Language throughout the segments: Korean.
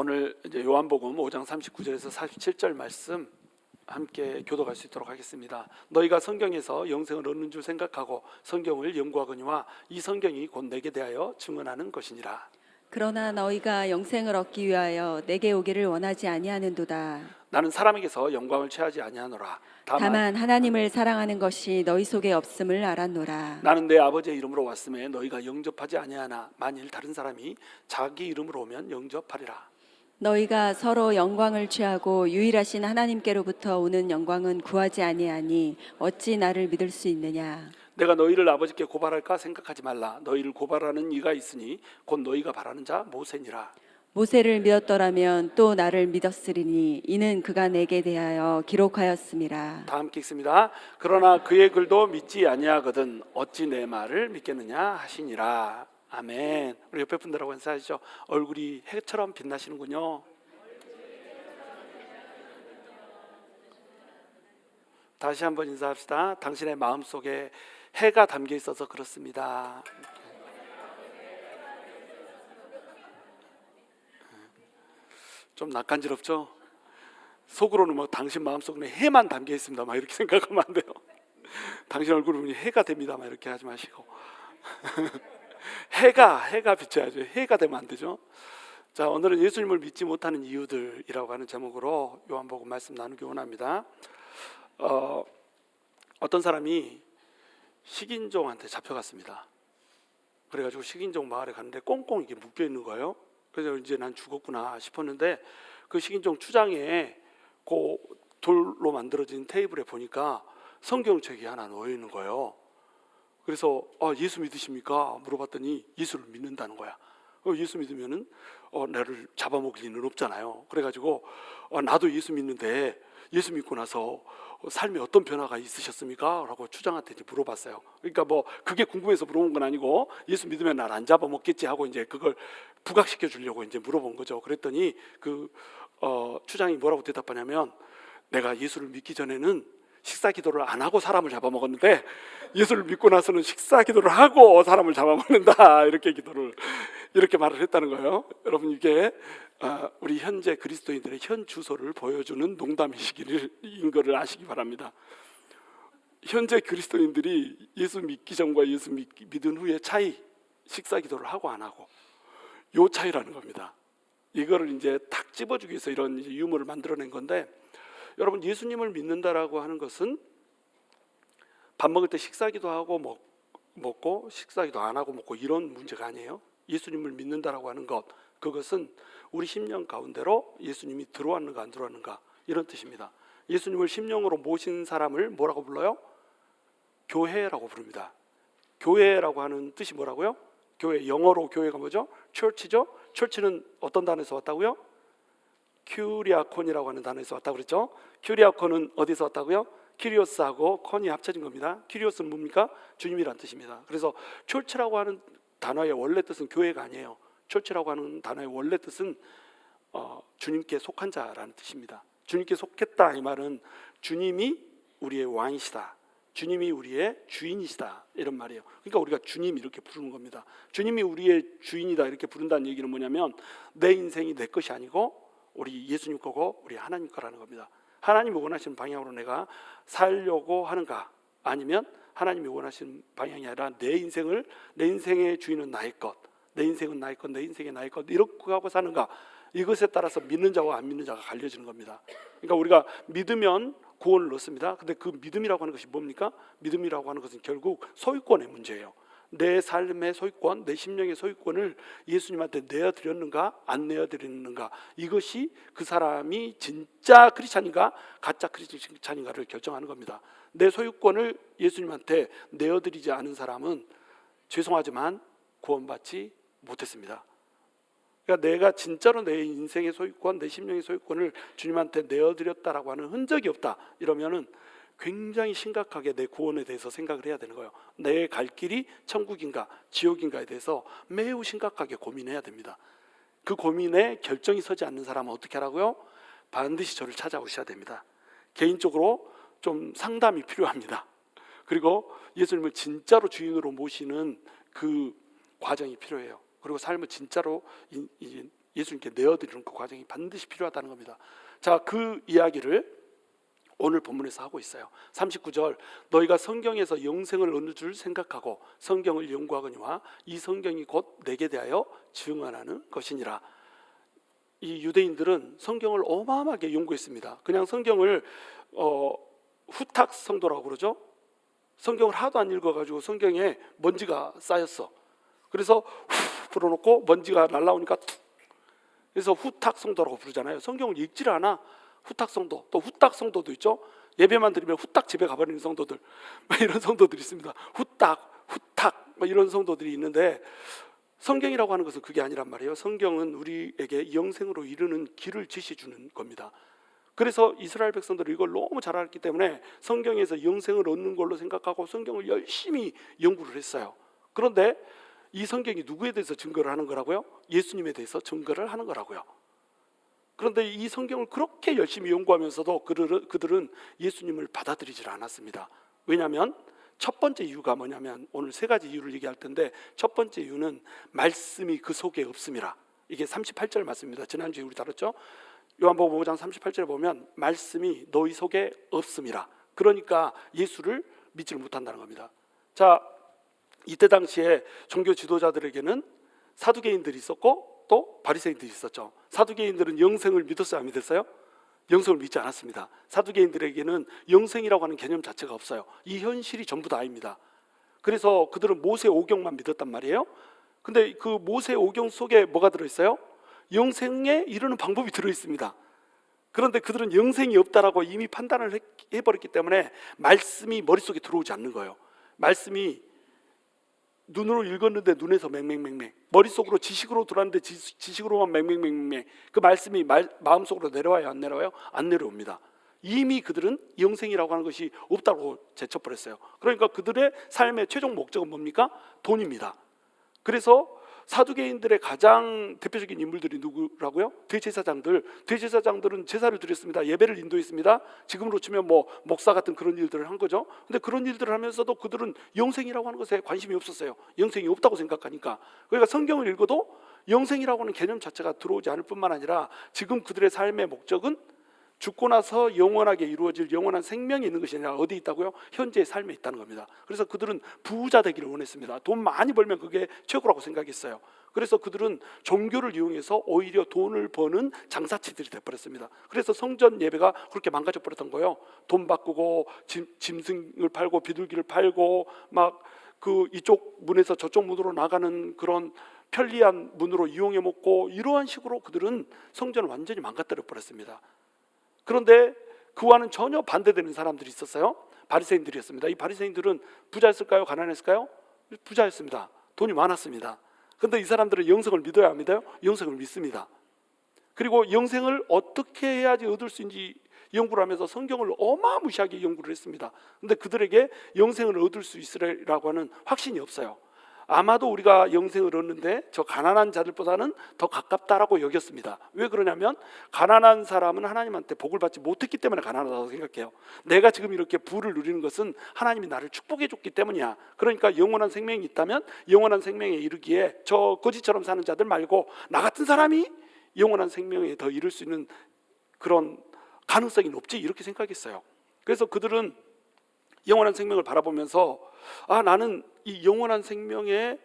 오늘 이제 요한복음 5장 39절에서 47절 말씀 함께 교독할 수 있도록 하겠습니다. 너희가 성경에서 영생을 얻는 줄 생각하고 성경을 연구하거니와 이 성경이 곧 내게 대하여 증언하는 것이니라. 그러나 너희가 영생을 얻기 위하여 내게 오기를 원하지 아니하는도다. 나는 사람에게서 영광을 취하지 아니하노라. 다만 하나님을 사랑하는 것이 너희 속에 없음을 알았노라. 나는 내 아버지의 이름으로 왔음에 너희가 영접하지 아니하나 만일 다른 사람이 자기 이름으로 오면 영접하리라. 너희가 서로 영광을 취하고 유일하신 하나님께로부터 오는 영광은 구하지 아니하니 어찌 나를 믿을 수 있느냐. 내가 너희를 아버지께 고발할까 생각하지 말라. 너희를 고발하는 이가 있으니 곧 너희가 바라는 자 모세니라. 모세를 믿었더라면 또 나를 믿었으리니 이는 그가 내게 대하여 기록하였음이라. 다 함께 읽습니다. 그러나 그의 글도 믿지 아니하거든 어찌 내 말을 믿겠느냐 하시니라. 아멘. 우리 옆에 분들하고 인사하시죠. 얼굴이 해처럼 빛나시는군요. 다시 한번 인사합시다. 당신의 마음속에 해가 담겨 있어서 그렇습니다. 좀 낯간지럽죠? 속으로는 뭐 당신 마음속에 해만 담겨 있습니다 막 이렇게 생각하면 안 돼요. 당신 얼굴을 보니 해가 됩니다 막 이렇게 하지 마시고 해가 비춰야죠. 해가 되면 안 되죠. 자, 오늘은 예수님을 믿지 못하는 이유들이라고 하는 제목으로 요한복음 말씀 나누기 원합니다. 어떤 사람이 식인종한테 잡혀갔습니다. 그래가지고 식인종 마을에 갔는데 꽁꽁 이게 묶여 있는 거예요. 그래서 이제 난 죽었구나 싶었는데 그 식인종 추장에 그 돌로 만들어진 테이블에 보니까 성경책이 하나 놓여 있는 거예요. 그래서 예수 믿으십니까? 물어봤더니 예수를 믿는다는 거야. 예수 믿으면은 나를 잡아먹을 리는 없잖아요. 그래가지고 나도 예수 믿는데 예수 믿고 나서 삶에 어떤 변화가 있으셨습니까? 라고 추장한테 이제 물어봤어요. 그러니까 뭐 그게 궁금해서 물어본 건 아니고 예수 믿으면 날 안 잡아먹겠지 하고 이제 그걸 부각시켜 주려고 이제 물어본 거죠. 그랬더니 그 추장이 뭐라고 대답하냐면 내가 예수를 믿기 전에는 식사 기도를 안 하고 사람을 잡아먹었는데 예수를 믿고 나서는 식사 기도를 하고 사람을 잡아먹는다 이렇게 말을 했다는 거예요. 여러분 이게 우리 현재 그리스도인들의 현 주소를 보여주는 농담이신 거를 아시기 바랍니다. 현재 그리스도인들이 예수 믿기 전과 예수 믿은 후의 차이, 식사 기도를 하고 안 하고 요 차이라는 겁니다. 이거를 이제 탁 집어주기 위해서 이런 유머를 만들어낸 건데, 여러분 예수님을 믿는다라고 하는 것은 밥 먹을 때 식사기도 하고 먹고 식사기도 안 하고 먹고 이런 문제가 아니에요. 예수님을 믿는다라고 하는 것, 그것은 우리 심령 가운데로 예수님이 들어왔는가 안 들어왔는가 이런 뜻입니다. 예수님을 심령으로 모신 사람을 뭐라고 불러요? 교회라고 부릅니다. 교회라고 하는 뜻이 뭐라고요? 교회, 영어로 교회가 뭐죠? church죠. church는 어떤 단어에서 왔다고요? 큐리아콘이라고 하는 단어에서 왔다고 그랬죠. 큐리아콘은 어디서 왔다고요? 키리오스하고 콘이 합쳐진 겁니다. 키리오스는 뭡니까? 주님이란 뜻입니다. 그래서 철치라고 하는 단어의 원래 뜻은 교회가 아니에요. 철치라고 하는 단어의 원래 뜻은 주님께 속한 자라는 뜻입니다. 주님께 속했다 이 말은 주님이 우리의 왕이시다, 주님이 우리의 주인이시다 이런 말이에요. 그러니까 우리가 주님 이렇게 부르는 겁니다. 주님이 우리의 주인이다 이렇게 부른다는 얘기는 뭐냐면 내 인생이 내 것이 아니고 우리 예수님 거고 우리 하나님 거라는 겁니다. 하나님이 원하시는 방향으로 내가 살려고 하는가, 아니면 하나님이 원하시는 방향이 아니라 내 인생의 주인은 나의 것, 내 인생은 나의 것, 내 인생이 나의 것 이렇게 하고 사는가, 이것에 따라서 믿는 자와 안 믿는 자가 갈려지는 겁니다. 그러니까 우리가 믿으면 구원을 얻습니다. 근데 그 믿음이라고 하는 것이 뭡니까? 믿음이라고 하는 것은 결국 소유권의 문제예요. 내 삶의 소유권, 내 심령의 소유권을 예수님한테 내어드렸는가 안 내어드렸는가, 이것이 그 사람이 진짜 크리스찬인가 가짜 크리스찬인가를 결정하는 겁니다. 내 소유권을 예수님한테 내어드리지 않은 사람은 죄송하지만 구원받지 못했습니다. 그러니까 내가 진짜로 내 인생의 소유권, 내 심령의 소유권을 주님한테 내어드렸다라고 하는 흔적이 없다 이러면은 굉장히 심각하게 내 구원에 대해서 생각을 해야 되는 거예요. 내 갈 길이 천국인가 지옥인가에 대해서 매우 심각하게 고민해야 됩니다. 그 고민에 결정이 서지 않는 사람은 어떻게 하라고요? 반드시 저를 찾아오셔야 됩니다. 개인적으로 좀 상담이 필요합니다. 그리고 예수님을 진짜로 주인으로 모시는 그 과정이 필요해요. 그리고 삶을 진짜로 예수님께 내어드리는 그 과정이 반드시 필요하다는 겁니다. 자, 그 이야기를 오늘 본문에서 하고 있어요. 39절, 너희가 성경에서 영생을 얻는 줄 생각하고 성경을 연구하거니와 이 성경이 곧 내게 대하여 증언하는 것이니라. 이 유대인들은 성경을 어마어마하게 연구했습니다. 그냥 성경을 후탁 성도라고 그러죠. 성경을 하도 안 읽어가지고 성경에 먼지가 쌓였어. 그래서 후 불어놓고 먼지가 날라오니까 툭. 그래서 후탁 성도라고 부르잖아요. 성경을 읽지를 않아. 후탁 성도, 또 후딱 성도도 있죠. 예배만 드리면 후딱 집에 가버리는 성도들, 이런 성도들이 있습니다. 후딱, 후탁 이런 성도들이 있는데, 성경이라고 하는 것은 그게 아니란 말이에요. 성경은 우리에게 영생으로 이르는 길을 지시주는 겁니다. 그래서 이스라엘 백성들이 이걸 너무 잘 알았기 때문에 성경에서 영생을 얻는 걸로 생각하고 성경을 열심히 연구를 했어요. 그런데 이 성경이 누구에 대해서 증거를 하는 거라고요? 예수님에 대해서 증거를 하는 거라고요. 그런데 이 성경을 그렇게 열심히 연구하면서도 그들은 예수님을 받아들이질 않았습니다. 왜냐하면 첫 번째 이유가 뭐냐면, 오늘 세 가지 이유를 얘기할 텐데, 첫 번째 이유는 말씀이 그 속에 없음이라. 이게 38절 말씀입니다. 지난주에 우리 다뤘죠. 요한복음 5장 38절에 보면 말씀이 너희 속에 없음이라. 그러니까 예수를 믿지를 못한다는 겁니다. 자, 이때 당시에 종교 지도자들에게는 사두개인들이 있었고 또 바리새인들이 있었죠. 사두개인들은 영생을 믿었어요, 안 믿었어요? 영생을 믿지 않았습니다. 사두개인들에게는 영생이라고 하는 개념 자체가 없어요. 이 현실이 전부 다입니다. 그래서 그들은 모세 오경만 믿었단 말이에요. 근데 그 모세 오경 속에 뭐가 들어있어요? 영생에 이르는 방법이 들어있습니다. 그런데 그들은 영생이 없다라고 이미 판단을 해버렸기 때문에 말씀이 머릿속에 들어오지 않는 거예요. 말씀이 눈으로 읽었는데 눈에서 맹맹맹맹, 머릿속으로 지식으로 들어왔는데 지식으로만 맹맹맹맹. 그 말씀이 마음속으로 내려와요, 안 내려와요? 안 내려옵니다. 이미 그들은 영생이라고 하는 것이 없다고 제쳐버렸어요. 그러니까 그들의 삶의 최종 목적은 뭡니까? 돈입니다. 그래서 사두개인들의 가장 대표적인 인물들이 누구라고요? 대제사장들은 제사를 드렸습니다. 예배를 인도했습니다. 지금으로 치면 뭐 목사 같은 그런 일들을 한 거죠. 근데 그런 일들을 하면서도 그들은 영생이라고 하는 것에 관심이 없었어요. 영생이 없다고 생각하니까. 그러니까 성경을 읽어도 영생이라고 하는 개념 자체가 들어오지 않을 뿐만 아니라 지금 그들의 삶의 목적은 죽고 나서 영원하게 이루어질 영원한 생명이 있는 것이 아니라 어디 있다고요? 현재의 삶에 있다는 겁니다. 그래서 그들은 부자 되기를 원했습니다. 돈 많이 벌면 그게 최고라고 생각했어요. 그래서 그들은 종교를 이용해서 오히려 돈을 버는 장사치들이 되어버렸습니다. 그래서 성전 예배가 그렇게 망가져 버렸던 거예요. 돈 바꾸고 짐승을 팔고 비둘기를 팔고 막 그 이쪽 문에서 저쪽 문으로 나가는 그런 편리한 문으로 이용해 먹고, 이러한 식으로 그들은 성전을 완전히 망가뜨려 버렸습니다. 그런데 그와는 전혀 반대되는 사람들이 있었어요. 바리새인들이었습니다. 이 바리새인들은 부자였을까요? 가난했을까요? 부자였습니다. 돈이 많았습니다. 그런데 이 사람들은 영생을 믿어야 안 믿어요? 영생을 믿습니다. 그리고 영생을 어떻게 해야지 얻을 수 있는지 연구를 하면서 성경을 어마무시하게 연구를 했습니다. 그런데 그들에게 영생을 얻을 수 있으리라고 하는 확신이 없어요. 아마도 우리가 영생을 얻는데 저 가난한 자들보다는 더 가깝다라고 여겼습니다. 왜 그러냐면 가난한 사람은 하나님한테 복을 받지 못했기 때문에 가난하다고 생각해요. 내가 지금 이렇게 부를 누리는 것은 하나님이 나를 축복해 줬기 때문이야. 그러니까 영원한 생명이 있다면 영원한 생명에 이르기에 저 거지처럼 사는 자들 말고 나 같은 사람이 영원한 생명에 더 이를 수 있는 그런 가능성이 높지, 이렇게 생각했어요. 그래서 그들은 영원한 생명을 바라보면서 나는 이 영원한 생명에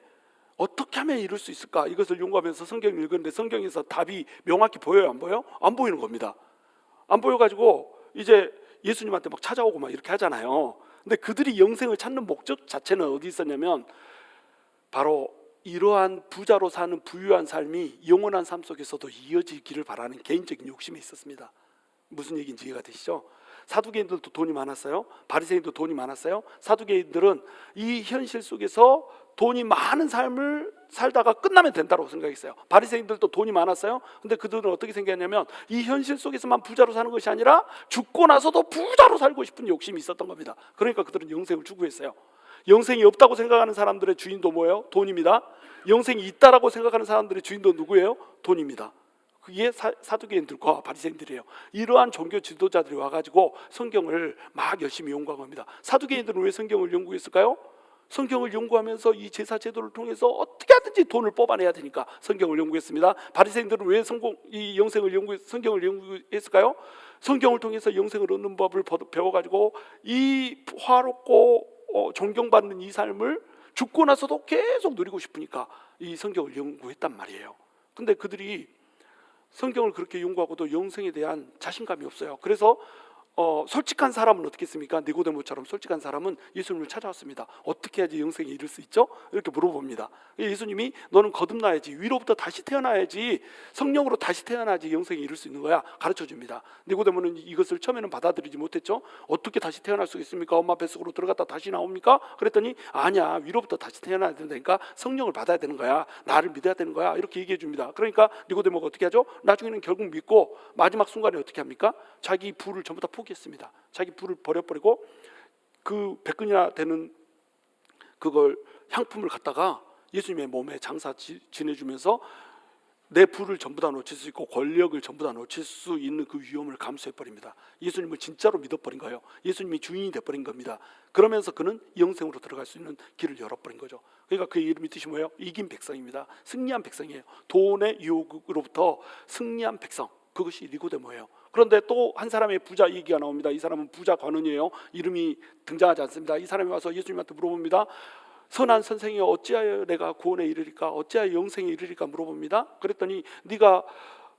어떻게 하면 이룰 수 있을까, 이것을 연구하면서 성경을 읽었는데 성경에서 답이 명확히 보여요, 안 보여요? 안 보이는 겁니다. 안 보여가지고 이제 예수님한테 막 찾아오고 막 이렇게 하잖아요. 근데 그들이 영생을 찾는 목적 자체는 어디 있었냐면 바로 이러한 부자로 사는 부유한 삶이 영원한 삶 속에서도 이어지기를 바라는 개인적인 욕심이 있었습니다. 무슨 얘기인지 이해가 되시죠? 사두개인들도 돈이 많았어요. 바리새인도 돈이 많았어요. 사두개인들은 이 현실 속에서 돈이 많은 삶을 살다가 끝나면 된다고 생각했어요. 바리새인들도 돈이 많았어요. 근데 그들은 어떻게 생각했냐면 이 현실 속에서만 부자로 사는 것이 아니라 죽고 나서도 부자로 살고 싶은 욕심이 있었던 겁니다. 그러니까 그들은 영생을 추구했어요. 영생이 없다고 생각하는 사람들의 주인도 뭐예요? 돈입니다. 영생이 있다라고 생각하는 사람들의 주인도 누구예요? 돈입니다. 그게 사두개인들과 바리새인들이에요. 이러한 종교 지도자들이 와가지고 성경을 막 열심히 연구한 겁니다. 사두개인들은 왜 성경을 연구했을까요? 성경을 연구하면서 이 제사 제도를 통해서 어떻게 하든지 돈을 뽑아내야 되니까 성경을 연구했습니다. 바리새인들은 왜 이 영생을 성경을 연구했을까요? 성경을 통해서 영생을 얻는 법을 배워가지고 이 화롭고 존경받는 이 삶을 죽고 나서도 계속 누리고 싶으니까 이 성경을 연구했단 말이에요. 근데 그들이 성경을 그렇게 연구하고도 영생에 대한 자신감이 없어요. 그래서 솔직한 사람은 어떻게 했습니까? 니고데모처럼 솔직한 사람은 예수님을 찾아왔습니다. 어떻게 해야지 영생에 이를 수 있죠? 이렇게 물어봅니다. 예수님이 너는 거듭나야지, 위로부터 다시 태어나야지, 성령으로 다시 태어나야지 영생에 이를 수 있는 거야 가르쳐줍니다. 니고데모는 이것을 처음에는 받아들이지 못했죠. 어떻게 다시 태어날 수 있습니까? 엄마 뱃속으로 들어갔다 다시 나옵니까? 그랬더니 아니야, 위로부터 다시 태어나야 된다니까 성령을 받아야 되는 거야, 나를 믿어야 되는 거야, 이렇게 얘기해 줍니다. 그러니까 니고데모가 어떻게 하죠? 나중에는 결국 믿고 마지막 순간에 어떻게 합니까? 자기 부를 전부 다 포기했습니다. 자기 부를 버려버리고 그 100근이나 되는 그걸 향품을 갖다가 예수님의 몸에 장사 지내주면서 내 부를 전부 다 놓칠 수 있고 권력을 전부 다 놓칠 수 있는 그 위험을 감수해버립니다. 예수님을 진짜로 믿어버린 거예요. 예수님이 주인이 돼버린 겁니다. 그러면서 그는 영생으로 들어갈 수 있는 길을 열어버린 거죠. 그러니까 그의 이름이 뜻이 뭐예요? 이긴 백성입니다. 승리한 백성이에요. 돈의 유혹으로부터 승리한 백성, 그것이 니고데모예요. 그런데 또 한 사람의 부자 얘기가 나옵니다. 이 사람은 부자 관원이에요. 이름이 등장하지 않습니다. 이 사람이 와서 예수님한테 물어봅니다. 선한 선생이여, 어찌하여 내가 구원에 이르리까? 어찌하여 영생에 이르리까? 물어봅니다. 그랬더니 네가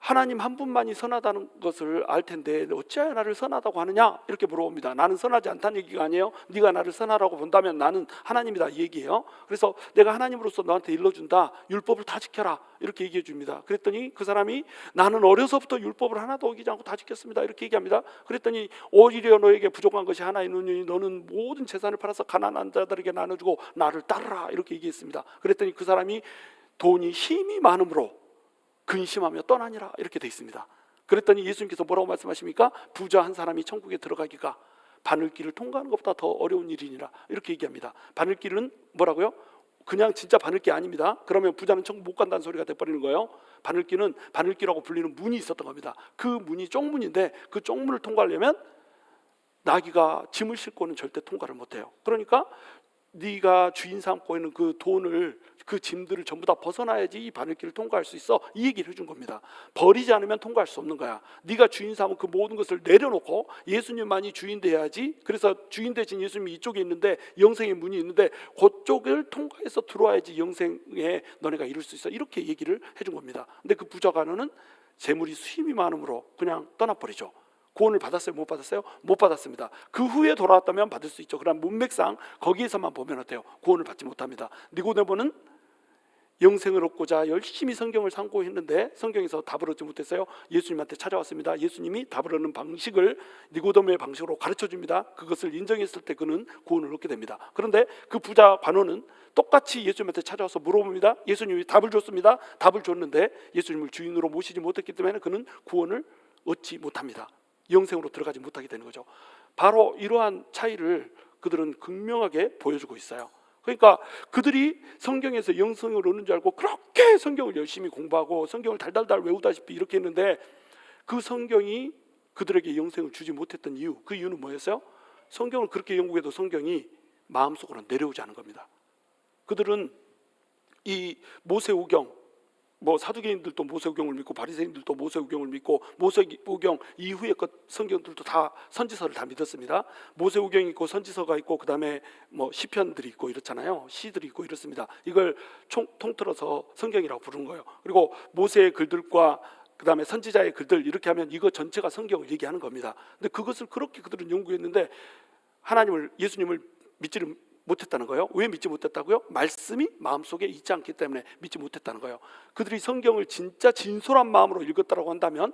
하나님 한 분만이 선하다는 것을 알 텐데 어찌하여 나를 선하다고 하느냐? 이렇게 물어봅니다. 나는 선하지 않다는 얘기가 아니에요. 네가 나를 선하라고 본다면 나는 하나님이다, 이 얘기예요. 그래서 내가 하나님으로서 너한테 일러준다, 율법을 다 지켜라, 이렇게 얘기해 줍니다. 그랬더니 그 사람이 나는 어려서부터 율법을 하나도 어기지 않고 다 지켰습니다, 이렇게 얘기합니다. 그랬더니 오히려 너에게 부족한 것이 하나 있느니 너는 모든 재산을 팔아서 가난한 자들에게 나눠주고 나를 따르라, 이렇게 얘기했습니다. 그랬더니 그 사람이 돈이 힘이 많음으로 근심하며 떠나니라, 이렇게 돼 있습니다. 그랬더니 예수님께서 뭐라고 말씀하십니까? 부자 한 사람이 천국에 들어가기가 바늘길을 통과하는 것보다 더 어려운 일이니라, 이렇게 얘기합니다. 바늘길은 뭐라고요? 그냥 진짜 바늘길 아닙니다. 그러면 부자는 천국 못 간다는 소리가 돼버리는 거예요. 바늘길은 바늘길이라고 불리는 문이 있었던 겁니다. 그 문이 쪽문인데 그 쪽문을 통과하려면 나귀가 짐을 싣고는 절대 통과를 못해요. 그러니까 네가 주인 삼고 있는 그 돈을, 그 짐들을 전부 다 벗어나야지 이 바늘길을 통과할 수 있어, 이 얘기를 해준 겁니다. 버리지 않으면 통과할 수 없는 거야. 네가 주인 삼은 그 모든 것을 내려놓고 예수님만이 주인 돼야지. 그래서 주인 대신 예수님이 이쪽에 있는데 영생의 문이 있는데 그쪽을 통과해서 들어와야지 영생에 너네가 이룰 수 있어, 이렇게 얘기를 해준 겁니다. 근데 그 부자 관원은 재물이 수임이 많음으로 그냥 떠나버리죠. 구원을 받았어요? 못 받았어요? 못 받았습니다. 그 후에 돌아왔다면 받을 수 있죠. 그러나 문맥상 거기에서만 보면 어때요? 구원을 받지 못합니다. 니고데모는 영생을 얻고자 열심히 성경을 상고했는데 성경에서 답을 얻지 못했어요. 예수님한테 찾아왔습니다. 예수님이 답을 얻는 방식을 니고데모의 방식으로 가르쳐줍니다. 그것을 인정했을 때 그는 구원을 얻게 됩니다. 그런데 그 부자 관원은 똑같이 예수님한테 찾아와서 물어봅니다. 예수님이 답을 줬습니다. 답을 줬는데 예수님을 주인으로 모시지 못했기 때문에 그는 구원을 얻지 못합니다. 영생으로 들어가지 못하게 되는 거죠. 바로 이러한 차이를 그들은 극명하게 보여주고 있어요. 그러니까 그들이 성경에서 영생을 얻는 줄 알고 그렇게 성경을 열심히 공부하고 성경을 달달달 외우다시피 이렇게 했는데 그 성경이 그들에게 영생을 주지 못했던 이유, 그 이유는 뭐였어요? 성경을 그렇게 연구해도 성경이 마음속으로 내려오지 않은 겁니다. 그들은 이 모세오경, 사두개인들도 모세오경을 믿고 바리새인들도 모세오경을 믿고 모세오경 이후의 것 성경들도 다 선지서를 다 믿었습니다. 모세오경이 있고 선지서가 있고 그다음에 시편들이 있고 이렇잖아요. 시들이 있고 이렇습니다. 이걸 통틀어서 성경이라고 부르는 거예요. 그리고 모세의 글들과 그다음에 선지자의 글들 이렇게 하면 이거 전체가 성경을 얘기하는 겁니다. 근데 그것을 그렇게 그들은 연구했는데 예수님을 믿지를 못했다는 거예요. 왜 믿지 못했다고요? 말씀이 마음속에 있지 않기 때문에 믿지 못했다는 거예요. 그들이 성경을 진짜 진솔한 마음으로 읽었다고 한다면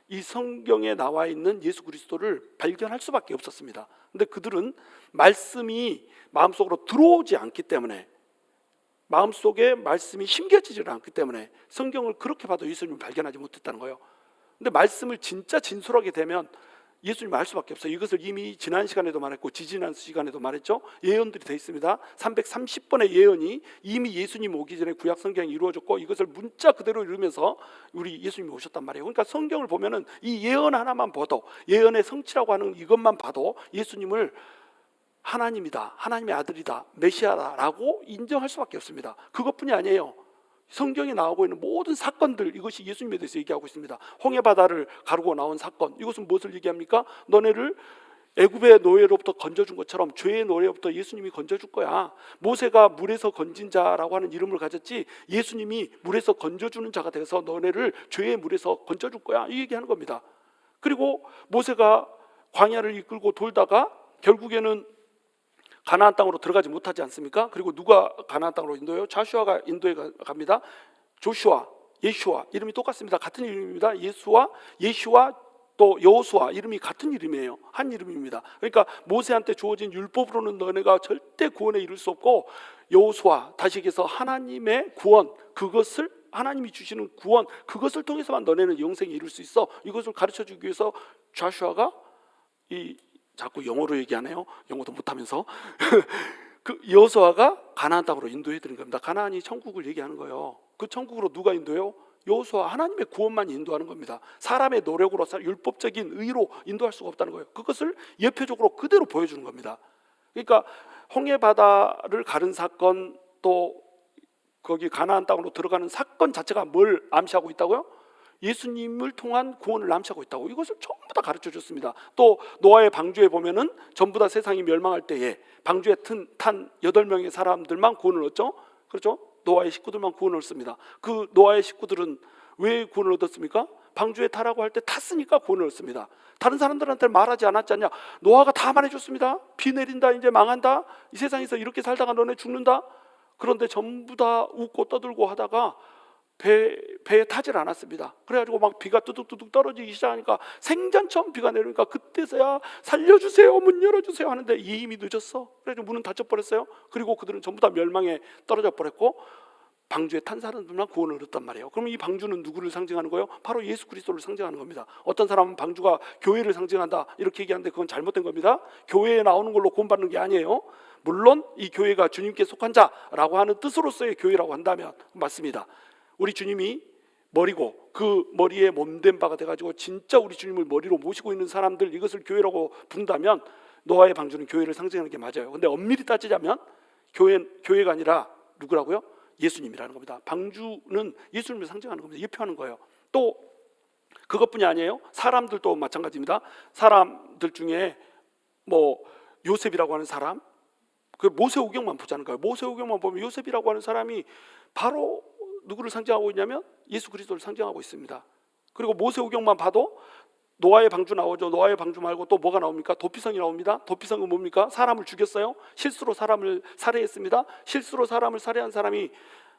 이 성경에 나와 있는 예수 그리스도를 발견할 수밖에 없었습니다. 근데 그들은 말씀이 마음속으로 들어오지 않기 때문에, 마음속에 말씀이 심겨지지 않기 때문에 성경을 그렇게 봐도 예수님을 발견하지 못했다는 거예요. 근데 말씀을 진짜 진솔하게 되면 예수님을 알 수밖에 없어요. 이것을 이미 지난 시간에도 말했고 지지난 시간에도 말했죠. 예언들이 되어 있습니다. 330번의 예언이 이미 예수님 오기 전에 구약 성경에 이루어졌고 이것을 문자 그대로 이루면서 우리 예수님이 오셨단 말이에요. 그러니까 성경을 보면은 이 예언 하나만 봐도, 예언의 성취라고 하는 이것만 봐도 예수님을 하나님이다, 하나님의 아들이다, 메시아다라고 인정할 수밖에 없습니다. 그것뿐이 아니에요. 성경에 나오고 있는 모든 사건들, 이것이 예수님에 대해서 얘기하고 있습니다. 홍해바다를 가르고 나온 사건, 이것은 무엇을 얘기합니까? 너네를 애굽의 노예로부터 건져준 것처럼 죄의 노예로부터 예수님이 건져줄 거야. 모세가 물에서 건진 자라고 하는 이름을 가졌지, 예수님이 물에서 건져주는 자가 돼서 너네를 죄의 물에서 건져줄 거야, 이 얘기하는 겁니다. 그리고 모세가 광야를 이끌고 돌다가 결국에는 가나안 땅으로 들어가지 못하지 않습니까? 그리고 누가 가나안 땅으로 인도해요? 자슈아가 인도에 갑니다. 조슈아, 예슈아, 이름이 똑같습니다. 같은 이름입니다. 예슈아 또 여호수아, 이름이 같은 이름이에요. 한 이름입니다. 그러니까 모세한테 주어진 율법으로는 너네가 절대 구원에 이를 수 없고, 여호수아, 다시 얘기해서 하나님의 구원, 그것을 하나님이 주시는 구원, 그것을 통해서만 너네는 영생에 이룰 수 있어. 이것을 가르쳐주기 위해서 자슈아가 자꾸 영어로 얘기하네요. 영어도 못하면서 그 여호수아가 가나안 땅으로 인도해 드린 겁니다. 가나안이 천국을 얘기하는 거예요. 그 천국으로 누가 인도해요? 여호수아, 하나님의 구원만 인도하는 겁니다. 사람의 노력으로, 율법적인 의로 인도할 수가 없다는 거예요. 그것을 예표적으로 그대로 보여주는 겁니다. 그러니까 홍해바다를 가른 사건, 또 거기 가나안 땅으로 들어가는 사건 자체가 뭘 암시하고 있다고요? 예수님을 통한 구원을 암시하고 있다고. 이것을 전부 다 가르쳐 줬습니다. 또 노아의 방주에 보면은 전부 다 세상이 멸망할 때에 방주에 탄 8명의 사람들만 구원을 얻죠. 그렇죠? 노아의 식구들만 구원을 얻습니다. 그 노아의 식구들은 왜 구원을 얻었습니까? 방주에 타라고 할 때 탔으니까 구원을 얻습니다. 다른 사람들한테 말하지 않았지 않냐? 노아가 다 말해줬습니다. 비 내린다, 이제 망한다, 이 세상에서 이렇게 살다가 너네 죽는다. 그런데 전부 다 웃고 떠들고 하다가 배에 타질 않았습니다. 그래가지고 막 비가 뚜둑뚜둑 떨어지기 시작하니까 생전처럼 비가 내리니까 그때서야 살려주세요, 문 열어주세요 하는데 이미 늦었어. 그래서 문은 닫혀버렸어요. 그리고 그들은 전부 다 멸망에 떨어져 버렸고, 방주에 탄 사람들만 구원을 얻었단 말이에요. 그럼 이 방주는 누구를 상징하는 거예요? 바로 예수 그리스도를 상징하는 겁니다. 어떤 사람은 방주가 교회를 상징한다 이렇게 얘기하는데 그건 잘못된 겁니다. 교회에 나오는 걸로 구원받는 게 아니에요. 물론 이 교회가 주님께 속한 자라고 하는 뜻으로서의 교회라고 한다면 맞습니다. 우리 주님이 머리고 그 머리에 몸된 바가 돼가지고 진짜 우리 주님을 머리로 모시고 있는 사람들, 이것을 교회라고 부른다면 노아의 방주는 교회를 상징하는 게 맞아요. 근데 엄밀히 따지자면 교회가 아니라 누구라고요? 예수님이라는 겁니다. 방주는 예수님을 상징하는 겁니다. 예표하는 거예요. 또 그것뿐이 아니에요. 사람들도 마찬가지입니다. 사람들 중에 뭐 요셉이라고 하는 사람, 그 모세오경만 보자는 거예요. 모세오경만 보면 요셉이라고 하는 사람이 바로 누구를 상징하고 있냐면 예수 그리스도를 상징하고 있습니다. 그리고 모세오경만 봐도 노아의 방주 나오죠. 노아의 방주 말고 또 뭐가 나옵니까? 도피성이 나옵니다. 도피성은 뭡니까? 사람을 죽였어요. 실수로 사람을 살해했습니다. 실수로 사람을 살해한 사람이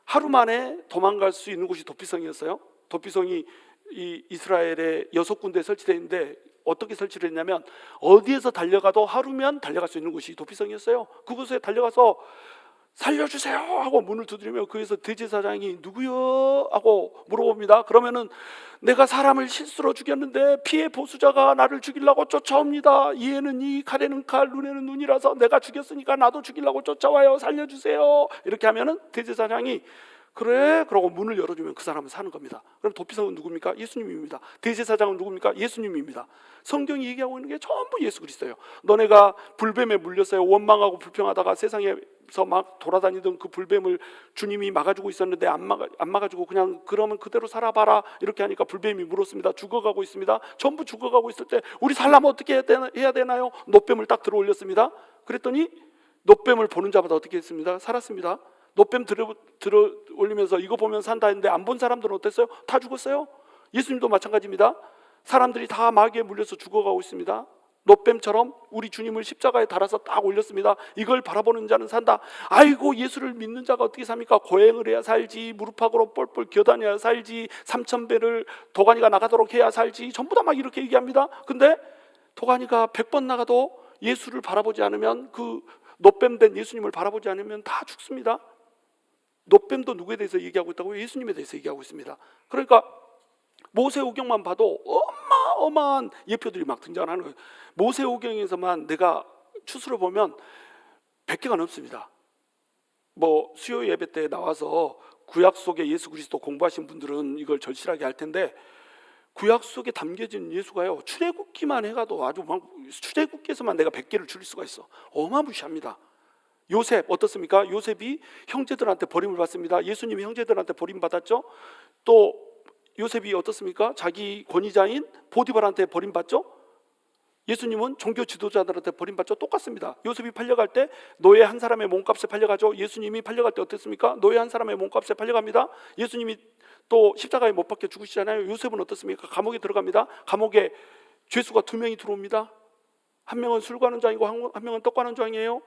하루 만에 도망갈 수 있는 곳이 도피성이었어요. 도피성이 이 이스라엘에 6군데 설치되어 있는데 어떻게 설치를 했냐면 어디에서 달려가도 하루면 달려갈 수 있는 곳이 도피성이었어요. 그곳에 달려가서 살려주세요 하고 문을 두드리며 그에서 대제사장이 누구요? 하고 물어봅니다. 그러면은 내가 사람을 실수로 죽였는데 피해 보수자가 나를 죽이려고 쫓아옵니다. 이에는 이, 칼에는 칼, 눈에는 눈이라서 내가 죽였으니까 나도 죽이려고 쫓아와요. 살려주세요. 이렇게 하면은 대제사장이 그래? 그러고 문을 열어주면 그 사람은 사는 겁니다. 그럼 도피성은 누굽니까? 예수님입니다. 대제사장은 누굽니까? 예수님입니다. 성경이 얘기하고 있는 게 전부 예수 그리스도예요. 너네가 불뱀에 물렸어요. 원망하고 불평하다가 세상에서 막 돌아다니던 그 불뱀을 주님이 막아주고 있었는데 안 막아주고 그냥 그러면 그대로 살아봐라 이렇게 하니까 불뱀이 물었습니다. 죽어가고 있습니다. 전부 죽어가고 있을 때 우리 살려면 어떻게 해야 되나요? 놋뱀을 딱 들어 올렸습니다. 그랬더니 놋뱀을 보는 자마다 어떻게 했습니다? 살았습니다. 놋뱀 들어 올리면서 이거 보면 산다 했는데 안 본 사람들은 어땠어요? 다 죽었어요. 예수님도 마찬가지입니다. 사람들이 다 마귀에 물려서 죽어가고 있습니다. 놋뱀처럼 우리 주님을 십자가에 달아서 딱 올렸습니다. 이걸 바라보는 자는 산다. 아이고, 예수를 믿는 자가 어떻게 삽니까? 고행을 해야 살지, 무릎팍으로 뻘뻘 기어다녀야 살지, 3,000배를 도가니가 나가도록 해야 살지, 전부 다 막 이렇게 얘기합니다. 근데 도가니가 100번 나가도 예수를 바라보지 않으면, 그 놋뱀 된 예수님을 바라보지 않으면 다 죽습니다. 놋뱀도 누구에 대해서 얘기하고 있다고요? 예수님에 대해서 얘기하고 있습니다. 그러니까 모세오경만 봐도 어마어마한 예표들이 막 등장하는 거예요. 모세오경에서만 내가 추수를 보면 100개가 넘습니다. 뭐 수요 예배 때 나와서 구약 속의 예수 그리스도 공부하신 분들은 이걸 절실하게 할 텐데, 구약 속에 담겨진 예수가요, 출애굽기만 해가도 아주 막 출애굽기에서만 내가 100개를 줄일 수가 있어. 어마무시합니다. 요셉 어떻습니까? 요셉이 형제들한테 버림을 받습니다. 예수님이 형제들한테 버림받았죠. 또 요셉이 어떻습니까? 자기 권위자인 보디발한테 버림받죠. 예수님은 종교 지도자들한테 버림받죠. 똑같습니다. 요셉이 팔려갈 때 노예 한 사람의 몸값에 팔려가죠. 예수님이 팔려갈 때 어땠습니까? 노예 한 사람의 몸값에 팔려갑니다. 예수님이 또 십자가에 못 박혀 죽으시잖아요. 요셉은 어떻습니까? 감옥에 들어갑니다. 감옥에 죄수가 2명이 들어옵니다. 한 명은 술 과는 자이고 한 명은 떡 과는 자이에요.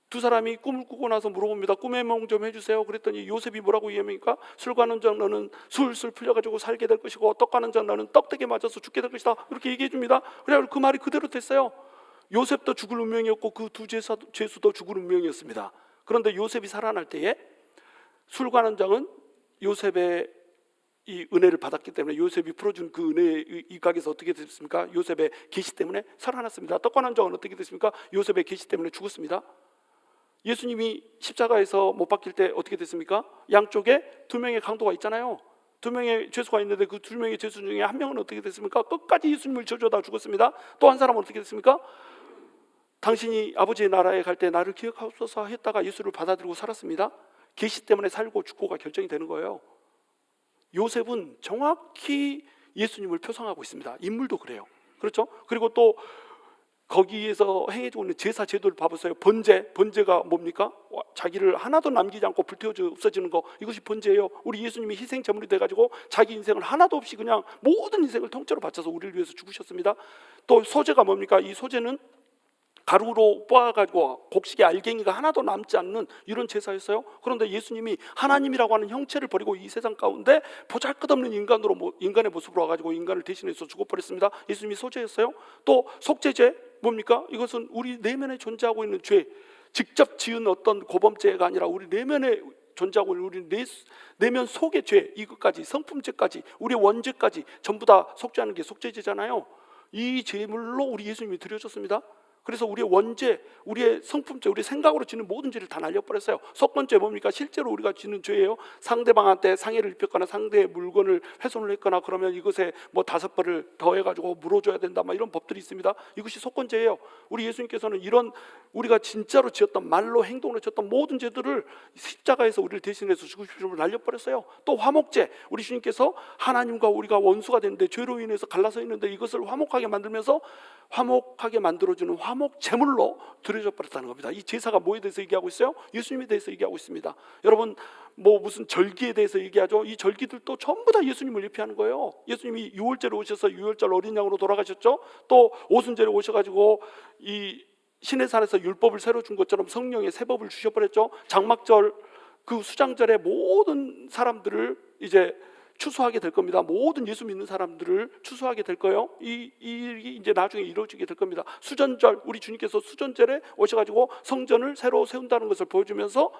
두 사람이 꿈을 꾸고 나서 물어봅니다. 꿈의 몽 좀 해주세요. 그랬더니 요셉이 뭐라고 이해합니까? 술 과는 자 너는 술술 풀려가지고 살게 될 것이고, 떡 과는 자 너는 떡대게 맞아서 죽게 될 것이다. 이렇게 얘기해 줍니다. 그래서 그 말이 그대로 됐어요. 요셉도 죽을 운명이었고 그 두 죄수도 죽을 운명이었습니다. 그런데 요셉이 살아날 때에 술 과는 자는 요셉의 이 은혜를 받았기 때문에, 요셉이 풀어준 그 은혜의 이각에서 어떻게 됐습니까? 요셉의 계시 때문에 살아났습니다. 떡 과는 자는 어떻게 됐습니까? 요셉의 계시 때문에 죽었습니다. 예수님이 십자가에서 못 박힐 때 어떻게 됐습니까? 양쪽에 2명의 강도가 있잖아요. 2명의 죄수가 있는데 그 2명의 죄수 중에 한 명은 어떻게 됐습니까? 끝까지 예수님을 저주하다 죽었습니다. 또 한 사람은 어떻게 됐습니까? 당신이 아버지의 나라에 갈 때 나를 기억하소서 했다가 예수를 받아들이고 살았습니다. 계시 때문에 살고 죽고가 결정이 되는 거예요. 요셉은 정확히 예수님을 표상하고 있습니다. 인물도 그래요. 그렇죠? 그리고 또 거기에서 행해지고 있는 제사 제도를 봐보세요. 번제가 뭡니까? 자기를 하나도 남기지 않고 불태워져 없어지는 거, 이것이 번제예요. 우리 예수님이 희생 제물이 돼가지고 자기 인생을 하나도 없이 그냥 모든 인생을 통째로 바쳐서 우리를 위해서 죽으셨습니다. 또 소제가 뭡니까? 이 소제는 가루로 빻아가지고 곡식의 알갱이가 하나도 남지 않는 이런 제사였어요. 그런데 예수님이 하나님이라고 하는 형체를 버리고 이 세상 가운데 보잘것없는 인간의 모습으로 와가지고 인간을 대신해서 죽어버렸습니다. 예수님이 소제였어요. 또 속죄제 뭡니까? 이것은 우리 내면에 존재하고 있는 죄, 직접 지은 어떤 고범죄가 아니라 우리 내면에 존재하고 있는 우리 내면 속의 죄, 이것까지, 성품죄까지, 우리 원죄까지 전부 다 속죄하는 게 속죄제잖아요. 이 제물로 우리 예수님이 드려졌습니다. 그래서 우리의 원죄, 우리의 성품죄, 우리 생각으로 지는 모든 죄를 다 날려버렸어요. 속건죄 뭡니까? 실제로 우리가 지는 죄예요. 상대방한테 상해를 입혔거나 상대의 물건을 훼손을 했거나 그러면 이것에 뭐 5배를 더해가지고 물어줘야 된다, 막 이런 법들이 있습니다. 이것이 속건죄예요. 우리 예수님께서는 이런 우리가 진짜로 지었던, 말로 행동으로 지었던 모든 죄들을 십자가에서 우리를 대신해서 죽으시고 날려버렸어요. 또 화목죄, 우리 주님께서 하나님과 우리가 원수가 됐는데 죄로 인해서 갈라서 있는데 이것을 화목하게 만들면서 화목하게 만들어주는 화목 제물로 드려져 버렸다는 겁니다. 이 제사가 뭐에 대해서 얘기하고 있어요? 예수님에 대해서 얘기하고 있습니다. 여러분, 뭐 무슨 절기에 대해서 얘기하죠. 이 절기들도 전부 다 예수님을 예표하는 거예요. 예수님이 유월절에 오셔서 유월절 어린 양으로 돌아가셨죠. 또 오순절에 오셔가지고 이 시내산에서 율법을 새로 준 것처럼 성령의 새 법을 주셔버렸죠. 장막절, 그 수장절에 모든 사람들을 이제 추수하게 될 겁니다. 모든 예수 믿는 사람들을 추수하게 될 거예요. 이 일이 이제 나중에 이루어지게 될 겁니다. 수전절, 우리 주님께서 수전절에 오셔가지고 성전을 새로 세운다는 것을 보여주면서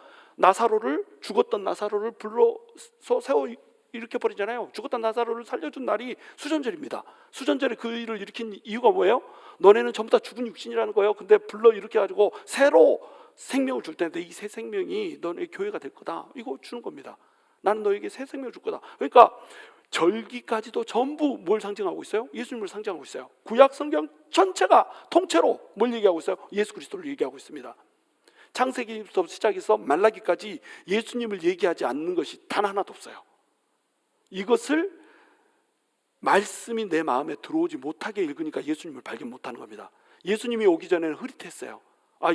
죽었던 나사로를 불러서 세워 일으켜 버리잖아요. 죽었던 나사로를 살려준 날이 수전절입니다. 수전절에 그 일을 일으킨 이유가 뭐예요? 너네는 전부 다 죽은 육신이라는 거예요. 근데 불러 일으켜가지고 새로 생명을 줄 텐데 이 새 생명이 너네 교회가 될 거다. 이거 주는 겁니다. 나는 너에게 새 생명을 줄 거다. 그러니까 절기까지도 전부 뭘 상징하고 있어요? 예수님을 상징하고 있어요. 구약 성경 전체가 통째로 뭘 얘기하고 있어요? 예수 그리스도를 얘기하고 있습니다. 창세기부터 시작해서 말라기까지 예수님을 얘기하지 않는 것이 단 하나도 없어요. 이것을 말씀이 내 마음에 들어오지 못하게 읽으니까 예수님을 발견 못하는 겁니다. 예수님이 오기 전에는 흐릿했어요.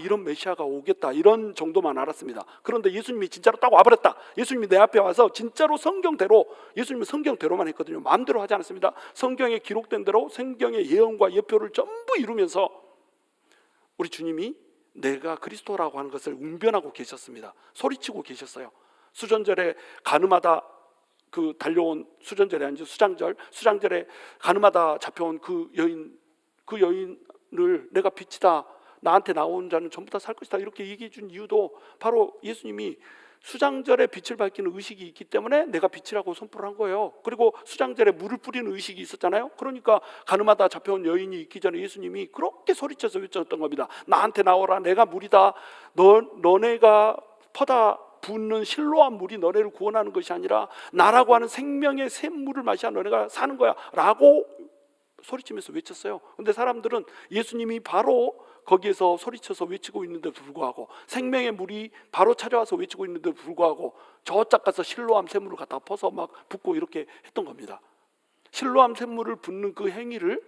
이런 메시아가 오겠다, 이런 정도만 알았습니다. 그런데 예수님이 진짜로 딱 와버렸다. 예수님이 내 앞에 와서 진짜로 성경대로, 예수님은 성경대로만 했거든요. 마음대로 하지 않았습니다. 성경에 기록된 대로 성경의 예언과 예표를 전부 이루면서 우리 주님이 내가 그리스도라고 하는 것을 웅변하고 계셨습니다. 소리치고 계셨어요. 수전절에 가늠하다 달려온, 수전절이 아니죠, 수장절에 가늠하다 잡혀온 그 여인을 내가 빛이다, 나한테 나온 자는 전부 다 살 것이다, 이렇게 얘기해 준 이유도 바로 예수님이 수장절에 빛을 밝히는 의식이 있기 때문에 내가 빛이라고 선포를 한 거예요. 그리고 수장절에 물을 뿌리는 의식이 있었잖아요. 그러니까 가늠하다 잡혀온 여인이 있기 전에 예수님이 그렇게 소리쳐서 외쳤던 겁니다. 나한테 나오라, 내가 물이다, 너네가 퍼다 붓는 실로암 물이 너네를 구원하는 것이 아니라 나라고 하는 생명의 샘물을 마셔야 너네가 사는 거야 라고 소리치면서 외쳤어요. 근데 사람들은 예수님이 바로 거기에서 소리쳐서 외치고 있는데도 불구하고, 생명의 물이 바로 찾아와서 외치고 있는데도 불구하고 저짝 가서 실로암 샘물을 갖다가 퍼서 막 붓고 이렇게 했던 겁니다. 실로암 샘물을 붓는 그 행위를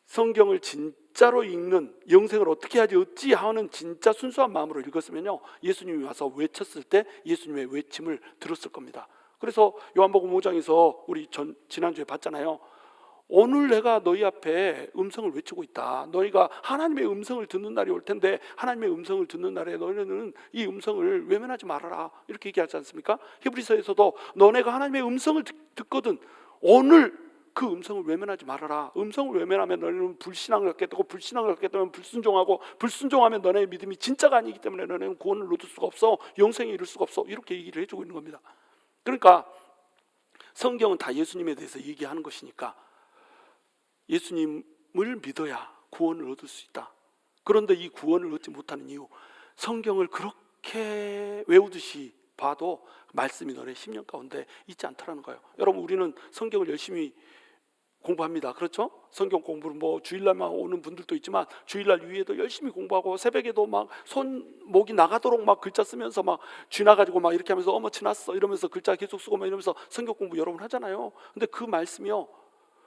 성경을 진짜로 읽는, 영생을 어떻게 하지 어찌 하는 진짜 순수한 마음으로 읽었으면요, 예수님이 와서 외쳤을 때 예수님의 외침을 들었을 겁니다. 그래서 요한복음 5장에서 우리 지난주에 봤잖아요. 오늘 내가 너희 앞에 음성을 외치고 있다. 너희가 하나님의 음성을 듣는 날이 올 텐데 하나님의 음성을 듣는 날에 너희는 이 음성을 외면하지 말아라, 이렇게 얘기하지 않습니까? 히브리서에서도 너네가 하나님의 음성을 듣거든 오늘 그 음성을 외면하지 말아라. 음성을 외면하면 너희는 불신앙을 갖게 되고, 불신앙을 갖게 되면 불순종하고, 불순종하면 너네의 믿음이 진짜가 아니기 때문에 너네는 구원을 얻을 수가 없어, 영생에 이를 수가 없어, 이렇게 얘기를 해주고 있는 겁니다. 그러니까 성경은 다 예수님에 대해서 얘기하는 것이니까 예수님을 믿어야 구원을 얻을 수 있다. 그런데 이 구원을 얻지 못하는 이유, 성경을 그렇게 외우듯이 봐도 말씀이 너네 심령 가운데 있지 않다라는 거예요. 여러분, 우리는 성경을 열심히 공부합니다. 그렇죠? 성경 공부를 뭐 주일날만 오는 분들도 있지만 주일날 위에도 열심히 공부하고, 새벽에도 막 손목이 나가도록 막 글자 쓰면서 막 쥐나가지고 막 이렇게 하면서 어머 지났어 이러면서 글자 계속 쓰고 막 이러면서 성경 공부 여러분 하잖아요. 근데 그 말씀이요,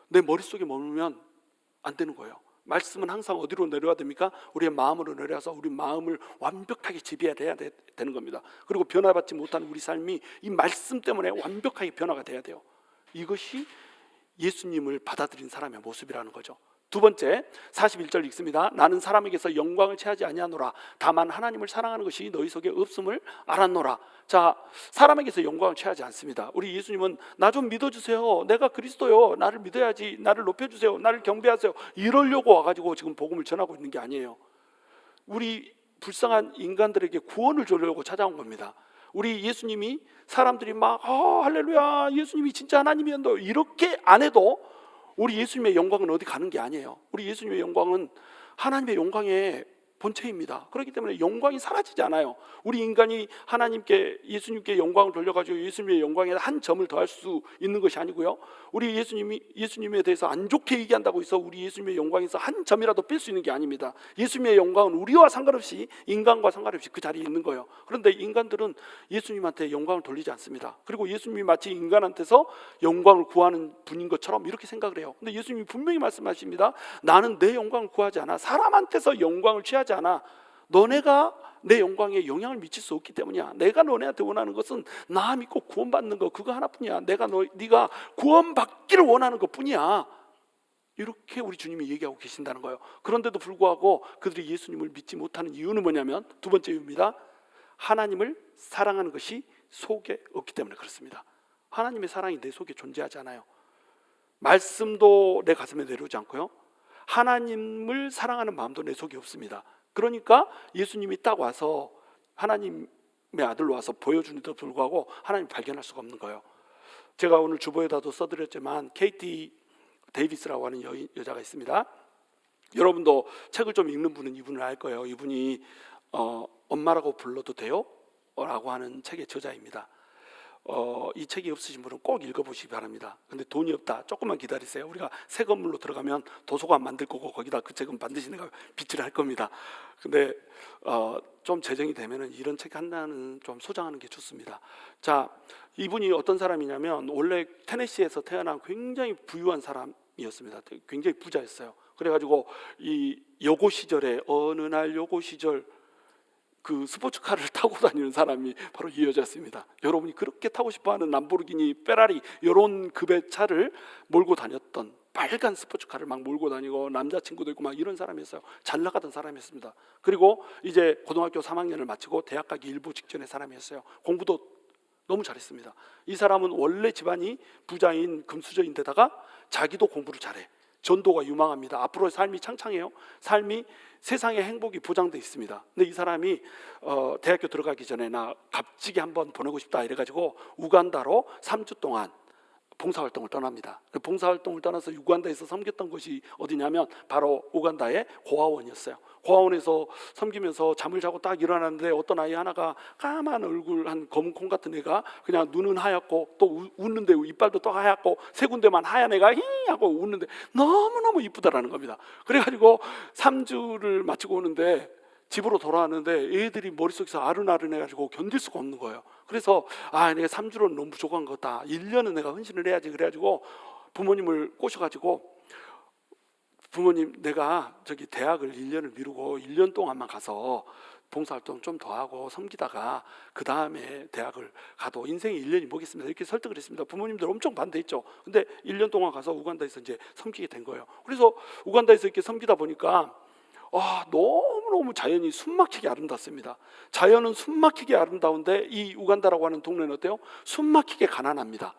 내 머릿속에 머물면 안 되는 거예요. 말씀은 항상 어디로 내려야 됩니까? 우리의 마음으로 내려와서 우리 마음을 완벽하게 지배해야 되는 겁니다. 그리고 변화받지 못하는 우리 삶이 이 말씀 때문에 완벽하게 변화가 돼야 돼요. 이것이 예수님을 받아들인 사람의 모습이라는 거죠. 두 번째, 41절 읽습니다. 나는 사람에게서 영광을 취하지 아니하노라. 다만 하나님을 사랑하는 것이 너희 속에 없음을 알았노라. 자, 사람에게서 영광을 취하지 않습니다. 우리 예수님은 나 좀 믿어주세요, 내가 그리스도요, 나를 믿어야지, 나를 높여주세요, 나를 경배하세요, 이러려고 와가지고 지금 복음을 전하고 있는 게 아니에요. 우리 불쌍한 인간들에게 구원을 주려고 찾아온 겁니다. 우리 예수님이 사람들이 막 할렐루야 예수님이 진짜 하나님이었는데 이렇게 안 해도 우리 예수님의 영광은 어디 가는 게 아니에요. 우리 예수님의 영광은 하나님의 영광의 본체입니다. 그렇기 때문에 영광이 사라지지 않아요. 우리 인간이 하나님께, 예수님께 영광을 돌려가지고 예수님의 영광에 한 점을 더할 수 있는 것이 아니고요, 우리 예수님에 대해서 안 좋게 얘기한다고 해서 우리 예수님의 영광에서 한 점이라도 뺄 수 있는 게 아닙니다. 예수님의 영광은 우리와 상관없이, 인간과 상관없이 그 자리에 있는 거예요. 그런데 인간들은 예수님한테 영광을 돌리지 않습니다. 그리고 예수님이 마치 인간한테서 영광을 구하는 분인 것처럼 이렇게 생각을 해요. 근데 예수님이 분명히 말씀하십니다. 나는 내 영광을 구하지 않아. 사람한테서 영광을 취하지 않아. 너네가 내 영광에 영향을 미칠 수 없기 때문이야. 내가 너네한테 원하는 것은 나 믿고 구원받는 거, 그거 하나뿐이야. 네가 구원받기를 원하는 것뿐이야. 이렇게 우리 주님이 얘기하고 계신다는 거예요. 그런데도 불구하고 그들이 예수님을 믿지 못하는 이유는 뭐냐면, 두 번째 이유입니다. 하나님을 사랑하는 것이 속에 없기 때문에 그렇습니다. 하나님의 사랑이 내 속에 존재하지 않아요. 말씀도 내 가슴에 내려오지 않고요, 하나님을 사랑하는 마음도 내 속에 없습니다. 그러니까 예수님이 딱 와서 하나님의 아들로 와서 보여주는데도 불구하고 하나님 발견할 수가 없는 거예요. 제가 오늘 주보에다도 써드렸지만 KT 데이비스라고 하는 여자가 있습니다. 여러분도 책을 좀 읽는 분은 이분을 알 거예요. 이분이 엄마라고 불러도 돼요? 라고 하는 책의 저자입니다. 이 책이 없으신 분은 꼭 읽어보시기 바랍니다. 근데 돈이 없다, 조금만 기다리세요. 우리가 새 건물로 들어가면 도서관 만들 거고 거기다 그 책은 반드시 내가 비치를 할 겁니다. 근데 좀 재정이 되면은 이런 책 하나는 좀 소장하는 게 좋습니다. 자, 이분이 어떤 사람이냐면 원래 테네시에서 태어난 굉장히 부유한 사람이었습니다. 굉장히 부자였어요. 그래가지고 이 여고 시절에, 어느 날 여고 시절 그 스포츠카를 타고 다니는 사람이 바로 이 여자였습니다. 여러분이 그렇게 타고 싶어하는 람보르기니, 페라리 이런 급의 차를 몰고 다녔던, 빨간 스포츠카를 막 몰고 다니고 남자친구도 있고 막 이런 사람이었어요. 잘 나가던 사람이었습니다. 그리고 이제 고등학교 3학년을 마치고 대학 가기 일보 직전의 사람이었어요. 공부도 너무 잘했습니다. 이 사람은 원래 집안이 부자인 금수저인데다가 자기도 공부를 잘해. 전도가 유망합니다. 앞으로의 삶이 창창해요. 삶이, 세상의 행복이 보장돼 있습니다. 근데 이 사람이 대학교 들어가기 전에 나 값지게 한번 보내고 싶다 이래가지고 우간다로 3주 동안 봉사활동을 떠납니다. 봉사활동을 떠나서 우간다에서 섬겼던 곳이 어디냐면 바로 우간다의 고아원이었어요. 고아원에서 섬기면서 잠을 자고 딱 일어났는데 어떤 아이 하나가 까만 얼굴 한 검은 콩 같은 애가 그냥 눈은 하얗고 또 웃는데 이빨도 또 하얗고 세 군데만 하얀 애가 히 하고 웃는데 너무너무 이쁘다라는 겁니다. 그래가지고 3주를 마치고 오는데 집으로 돌아왔는데 애들이 머릿속에서 아른아른해가지고 견딜 수가 없는 거예요. 그래서 내가 3주로는 너무 부족한 거다. 1년은 내가 헌신을 해야지. 그래가지고 부모님을 꼬셔가지고 부모님, 내가 저기 대학을 1년을 미루고 1년 동안만 가서 봉사활동 좀 더 하고 섬기다가 그 다음에 대학을 가도 인생이 1년이 뭐겠습니까? 이렇게 설득을 했습니다. 부모님들 엄청 반대했죠. 근데 1년 동안 가서 우간다에서 이제 섬기게 된 거예요. 그래서 우간다에서 이렇게 섬기다 보니까 너무너무 자연이 숨막히게 아름답습니다. 자연은 숨막히게 아름다운데 이 우간다라고 하는 동네는 어때요? 숨막히게 가난합니다.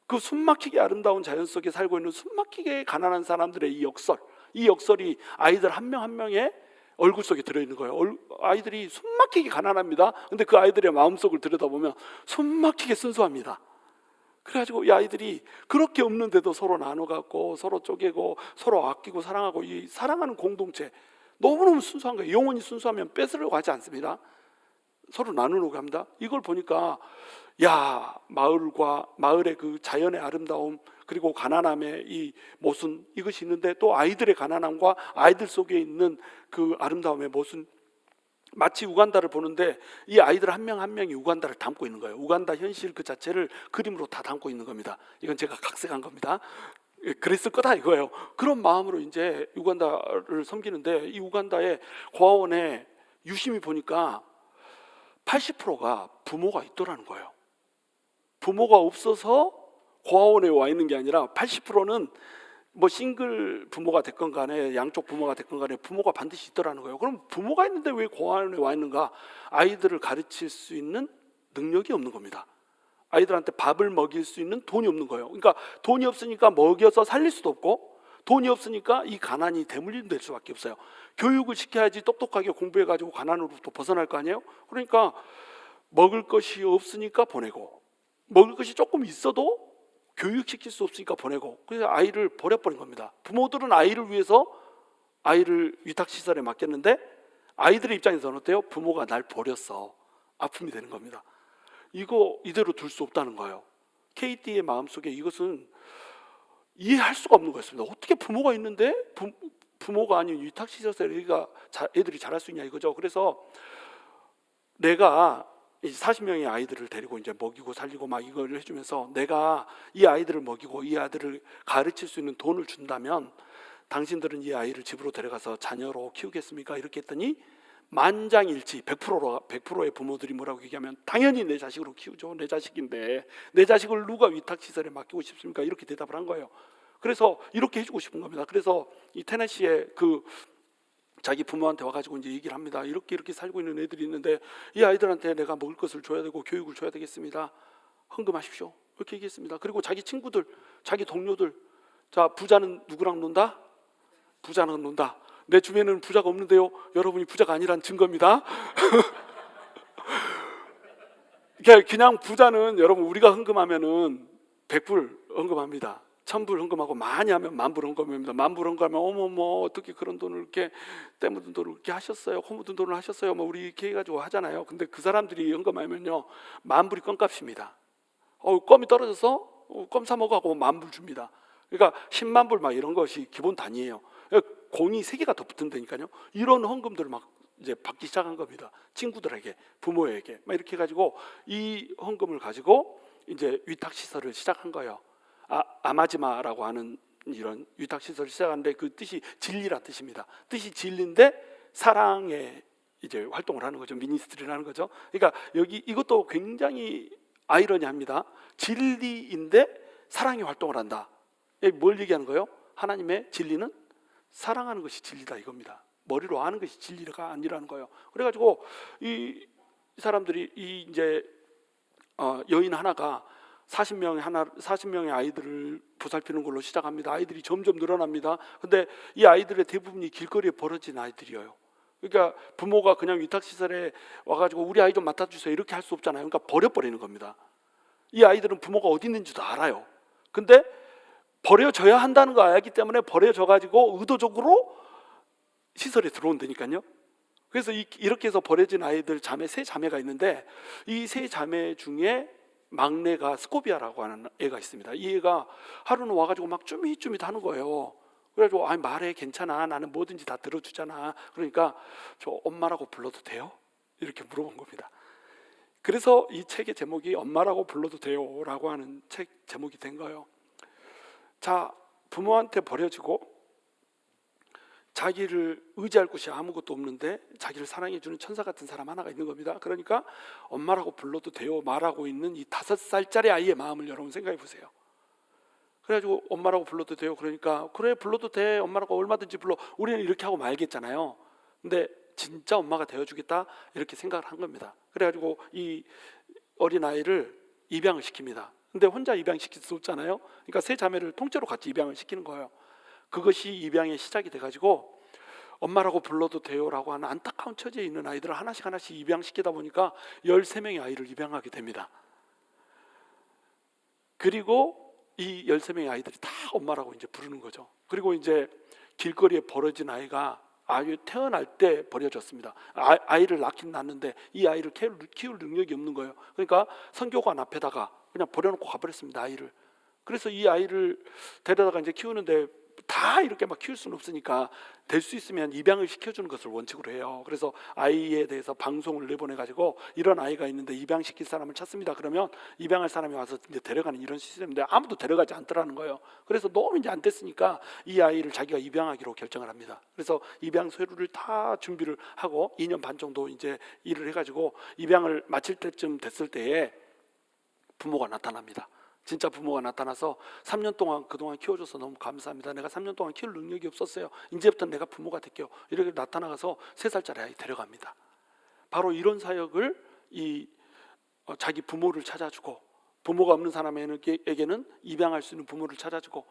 그 숨막히게 아름다운 자연 속에 살고 있는 숨막히게 가난한 사람들의 이 역설이 아이들 한 명 한 명의 얼굴 속에 들어있는 거예요. 아이들이 숨막히게 가난합니다. 근데 그 아이들의 마음속을 들여다보면 숨막히게 순수합니다. 그래가지고 이 아이들이 그렇게 없는데도 서로 나눠갖고 서로 쪼개고 서로 아끼고 사랑하고 이 사랑하는 공동체 너무너무 순수한 거예요. 영혼이 순수하면 뺏으려고 하지 않습니다. 서로 나누려고 합니다. 이걸 보니까 마을의 그 자연의 아름다움 그리고 가난함의 이 모순 이것이 있는데 또 아이들의 가난함과 아이들 속에 있는 그 아름다움의 모순 마치 우간다를 보는데 이 아이들 한 명 한 명이 우간다를 담고 있는 거예요. 우간다 현실 그 자체를 그림으로 다 담고 있는 겁니다. 이건 제가 각색한 겁니다. 그랬을 거다 이거예요. 그런 마음으로 이제 우간다를 섬기는데 이 우간다의 고아원에 유심히 보니까 80%가 부모가 있더라는 거예요. 부모가 없어서 고아원에 와 있는 게 아니라 80%는 뭐 싱글 부모가 됐건 간에 양쪽 부모가 됐건 간에 부모가 반드시 있더라는 거예요. 그럼 부모가 있는데 왜 고아원에 와 있는가? 아이들을 가르칠 수 있는 능력이 없는 겁니다. 아이들한테 밥을 먹일 수 있는 돈이 없는 거예요. 그러니까 돈이 없으니까 먹여서 살릴 수도 없고 돈이 없으니까 이 가난이 대물림될 수밖에 없어요. 교육을 시켜야지 똑똑하게 공부해가지고 가난으로부터 벗어날 거 아니에요? 그러니까 먹을 것이 없으니까 보내고 먹을 것이 조금 있어도 교육시킬 수 없으니까 보내고 그래서 아이를 버려버린 겁니다. 부모들은 아이를 위해서 아이를 위탁시설에 맡겼는데 아이들의 입장에서는 어때요? 부모가 날 버렸어. 아픔이 되는 겁니다. 이거 이대로 둘 수 없다는 거예요. KT의 마음속에 이것은 이해할 수가 없는 거였습니다. 어떻게 부모가 있는데 부모가 아닌 위탁시설에서 애들이 자랄 수 있냐 이거죠. 그래서 내가 40명의 아이들을 데리고 이제 먹이고 살리고 막 이걸 해주면서 내가 이 아이들을 먹이고 이 아이들을 가르칠 수 있는 돈을 준다면 당신들은 이 아이를 집으로 데려가서 자녀로 키우겠습니까? 이렇게 했더니 만장일치 100%의 부모들이 뭐라고 얘기하면 당연히 내 자식으로 키우죠. 내 자식인데 내 자식을 누가 위탁시설에 맡기고 싶습니까? 이렇게 대답을 한 거예요. 그래서 이렇게 해주고 싶은 겁니다. 그래서 이 테네시에 자기 부모한테 와가지고 이제 얘기를 합니다. 이렇게 살고 있는 애들이 있는데 이 아이들한테 내가 먹을 것을 줘야 되고 교육을 줘야 되겠습니다. 헌금하십시오. 이렇게 얘기했습니다. 그리고 자기 친구들, 자기 동료들, 자 부자는 누구랑 논다? 부자는 논다. 내 주변에는 부자가 없는데요. 여러분이 부자가 아니란 증거입니다. 그냥 부자는 여러분 우리가 헌금하면은 100불 헌금합니다. 1000불 헌금하고 많이 하면 10,000불 헌금합니다. 10,000불 헌금하면 어머머 어떻게 그런 돈을 이렇게 때 묻은 돈을 이렇게 하셨어요? 코 묻은 돈을 하셨어요? 뭐 우리 이렇게 해가지고 하잖아요. 근데 그 사람들이 헌금하면요 10,000불이 껌값입니다. 껌이 떨어져서 껌 사 먹어하고 10,000불 줍니다. 그러니까 100,000불 막 이런 것이 기본 단위예요. 공이 3개가 더 붙은다니까요. 이런 헌금들을 막 이제 받기 시작한 겁니다. 친구들에게, 부모에게 막 이렇게 해가지고 이 헌금을 가지고 이제 위탁 시설을 시작한 거예요. 아마지마라고 하는 이런 위탁 시설을 시작하는데 그 뜻이 진리란 뜻입니다. 뜻이 진리인데 사랑의 이제 활동을 하는 거죠. 미니스트리라는 거죠. 그러니까 여기 이것도 굉장히 아이러니합니다. 진리인데 사랑의 활동을 한다. 뭘 얘기하는 거예요? 하나님의 진리는 사랑하는 것이 진리다 이겁니다. 머리로 아는 것이 진리가 아니라는 거예요. 그래가지고 이 사람들이 이 이제 여인 하나가 40명의 아이들을 보살피는 걸로 시작합니다. 아이들이 점점 늘어납니다. 근데 이 아이들의 대부분이 길거리에 버려진 아이들이에요. 그러니까 부모가 그냥 위탁시설에 와가지고 우리 아이 좀 맡아주세요 이렇게 할 수 없잖아요. 그러니까 버려버리는 겁니다. 이 아이들은 부모가 어디 있는지도 알아요. 근데 버려져야 한다는 걸 알기 때문에 버려져 가지고 의도적으로 시설에 들어온다니까요. 그래서 이렇게 해서 버려진 아이들 세 자매가 있는데, 이 세 자매 중에 막내가 스코비아라고 하는 애가 있습니다. 이 애가 하루는 와가지고 막 쭈밋쭈밋 하는 거예요. 그래가지고 아니 말해, 괜찮아, 나는 뭐든지 다 들어주잖아. 그러니까 저 엄마라고 불러도 돼요? 이렇게 물어본 겁니다. 그래서 이 책의 제목이 엄마라고 불러도 돼요 라고 하는 책 제목이 된 거예요. 자, 부모한테 버려지고 자기를 의지할 곳이 아무것도 없는데 자기를 사랑해주는 천사 같은 사람 하나가 있는 겁니다. 그러니까 엄마라고 불러도 돼요 말하고 있는 이 5살짜리 아이의 마음을 여러분 생각해 보세요. 그래가지고 엄마라고 불러도 돼요. 그러니까 그래, 불러도 돼, 엄마라고 얼마든지 불러. 우리는 이렇게 하고 말겠잖아요. 근데 진짜 엄마가 되어주겠다 이렇게 생각을 한 겁니다. 그래가지고 이 어린아이를 입양을 시킵니다. 근데 혼자 입양시킬 수 없잖아요. 그러니까 세 자매를 통째로 같이 입양을 시키는 거예요. 그것이 입양의 시작이 돼가지고 엄마라고 불러도 돼요라고 하는 안타까운 처지에 있는 아이들을 하나씩 입양시키다 보니까 13명의 아이를 입양하게 됩니다. 그리고 이 13명의 아이들이 다 엄마라고 이제 부르는 거죠. 그리고 이제 길거리에 버려진 아이가 아유 태어날 때 버려졌습니다. 아이를 낳긴 낳는데 이 아이를 키울 능력이 없는 거예요. 그러니까 선교관 앞에다가 그냥 버려놓고 가버렸습니다, 아이를. 그래서 이 아이를 데려다가 이제 키우는데 다 이렇게 막 키울 수는 없으니까 될 수 있으면 입양을 시켜주는 것을 원칙으로 해요. 그래서 아이에 대해서 방송을 내보내가지고 이런 아이가 있는데 입양시킬 사람을 찾습니다. 그러면 입양할 사람이 와서 이제 데려가는 이런 시스템인데 아무도 데려가지 않더라는 거예요. 그래서 너무 이제 안 됐으니까 이 아이를 자기가 입양하기로 결정을 합니다. 그래서 입양 서류를 다 준비를 하고 2년 반 정도 이제 일을 해가지고 입양을 마칠 때쯤 됐을 때에 부모가 나타납니다. 진짜 부모가 나타나서 3년 동안 그동안 키워줘서 너무 감사합니다. 내가 3년 동안 키울 능력이 없었어요. 이제부터 내가 부모가 될게요. 이렇게 나타나서 3살짜리 아이 데려갑니다. 바로 이런 사역을 자기 부모를 찾아주고, 부모가 없는 사람에게는 입양할 수 있는 부모를 찾아주고,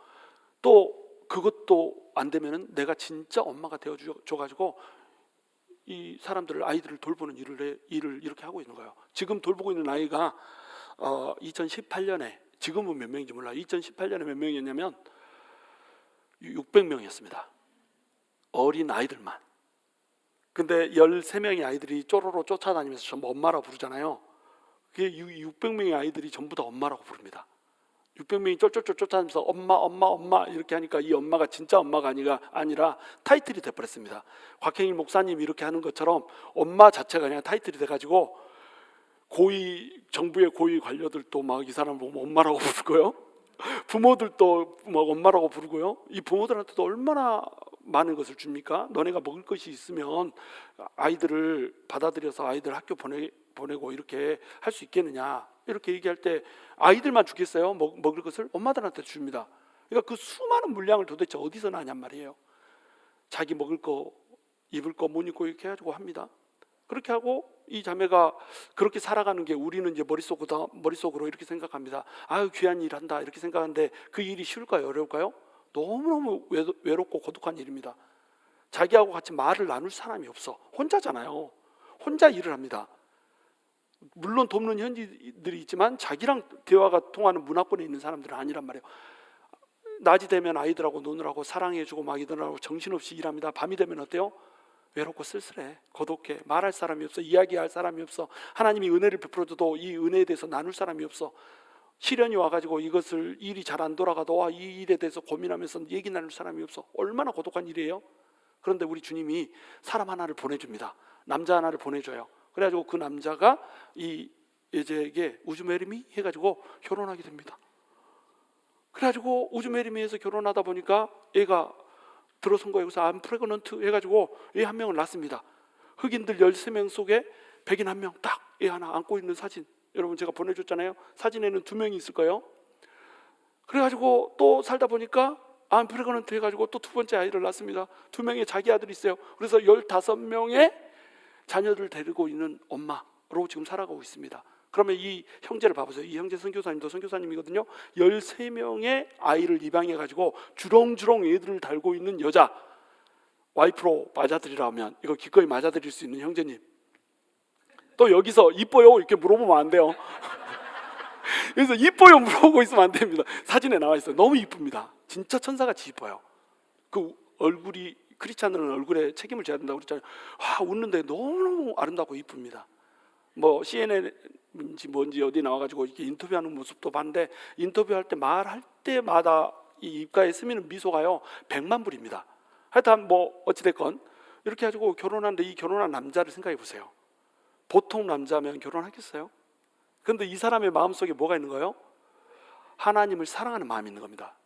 또 그것도 안 되면은 내가 진짜 엄마가 되어줘가지고 이 아이들을 돌보는 일을 이렇게 하고 있는 거예요. 지금 돌보고 있는 아이가 2018년에, 지금은 몇 명인지 몰라요. 2018년에 몇 명이었냐면 600명이었습니다. 어린 아이들만. 근데 13명의 아이들이 쪼로로 쫓아다니면서 전부 엄마라고 부르잖아요. 그게 600명의 아이들이 전부 다 엄마라고 부릅니다. 600명이 쫄쫄쫄 쫓아다니면서 엄마 이렇게 하니까 이 엄마가 진짜 엄마가 아니라 타이틀이 돼버렸습니다. 곽행일 목사님이 이렇게 하는 것처럼 엄마 자체가 그냥 타이틀이 돼가지고 정부의 고위 관료들도 막 이 사람 보면 엄마라고 부르고요. 부모들도 막 엄마라고 부르고요. 이 부모들한테도 얼마나 많은 것을 줍니까? 너네가 먹을 것이 있으면 아이들을 받아들여서 아이들 학교 보내고 이렇게 할 수 있겠느냐, 이렇게 얘기할 때 아이들만 주겠어요? 먹을 것을 엄마들한테 줍니다. 그러니까 그 수많은 물량을 도대체 어디서 나냔 말이에요. 자기 먹을 거, 입을 거 못 입고 이렇게 해가지고 합니다. 그렇게 하고 이 자매가 그렇게 살아가는 게 우리는 이제 머릿속으로 이렇게 생각합니다. 아유 귀한 일 한다 이렇게 생각하는데 그 일이 쉬울까요? 어려울까요? 너무너무 외롭고 고독한 일입니다. 자기하고 같이 말을 나눌 사람이 없어. 혼자잖아요. 혼자 일을 합니다. 물론 돕는 현지들이 있지만 자기랑 대화가 통하는 문화권에 있는 사람들은 아니란 말이에요. 낮이 되면 아이들하고 노느라고 사랑해주고 막 이러느라고 정신없이 일합니다. 밤이 되면 어때요? 외롭고 쓸쓸해, 고독해, 말할 사람이 없어, 이야기할 사람이 없어. 하나님이 은혜를 베풀어줘도 이 은혜에 대해서 나눌 사람이 없어. 시련이 와가지고 일이 잘 안 돌아가도 이 일에 대해서 고민하면서 얘기 나눌 사람이 없어. 얼마나 고독한 일이에요. 그런데 우리 주님이 사람 하나를 보내줍니다. 남자 하나를 보내줘요. 그래가지고 그 남자가 이 여자에게 우즈메리미 해가지고 결혼하게 됩니다. 그래가지고 우즈메리미에서 결혼하다 보니까 얘가 들어선 거예요. 그래서 I'm pregnant 해가지고 애 한 명을 낳습니다. 흑인들 13명 속에 백인 한 명 딱 애 하나 안고 있는 사진, 여러분 제가 보내줬잖아요. 사진에는 2명이 있을 거예요. 그래가지고 또 살다 보니까 I'm pregnant 해가지고 또 2번째 아이를 낳습니다. 2명의 자기 아들이 있어요. 그래서 15명의 자녀를 데리고 있는 엄마로 지금 살아가고 있습니다. 그러면 이 형제를 봐보세요. 이 형제 선교사님도 선교사님이거든요. 13명의 아이를 입양해가지고 주렁주렁 애들을 달고 있는 여자, 와이프로 맞아들이라면 이거 기꺼이 맞아들일 수 있는 형제님. 또 여기서 이뻐요? 이렇게 물어보면 안 돼요. 그래서 이뻐요 물어보고 있으면 안 됩니다. 사진에 나와 있어요. 너무 이쁩니다. 진짜 천사같이 이뻐요. 그 얼굴이 크리스찬들은 얼굴에 책임을 져야 된다고 그랬잖아요. 웃는데 너무 아름답고 이쁩니다. 뭐 CNN인지 뭔지 어디 나와가지고 이렇게 인터뷰하는 모습도 봤는데 인터뷰할 때 말할 때마다 이 입가에 스미는 미소가요 100만 불입니다. 하여튼 뭐 어찌됐건 이렇게 가지고 결혼하는데 이 결혼한 남자를 생각해 보세요. 보통 남자면 결혼하겠어요? 그런데 이 사람의 마음속에 뭐가 있는 거예요? 하나님을 사랑하는 마음이 있는 겁니다.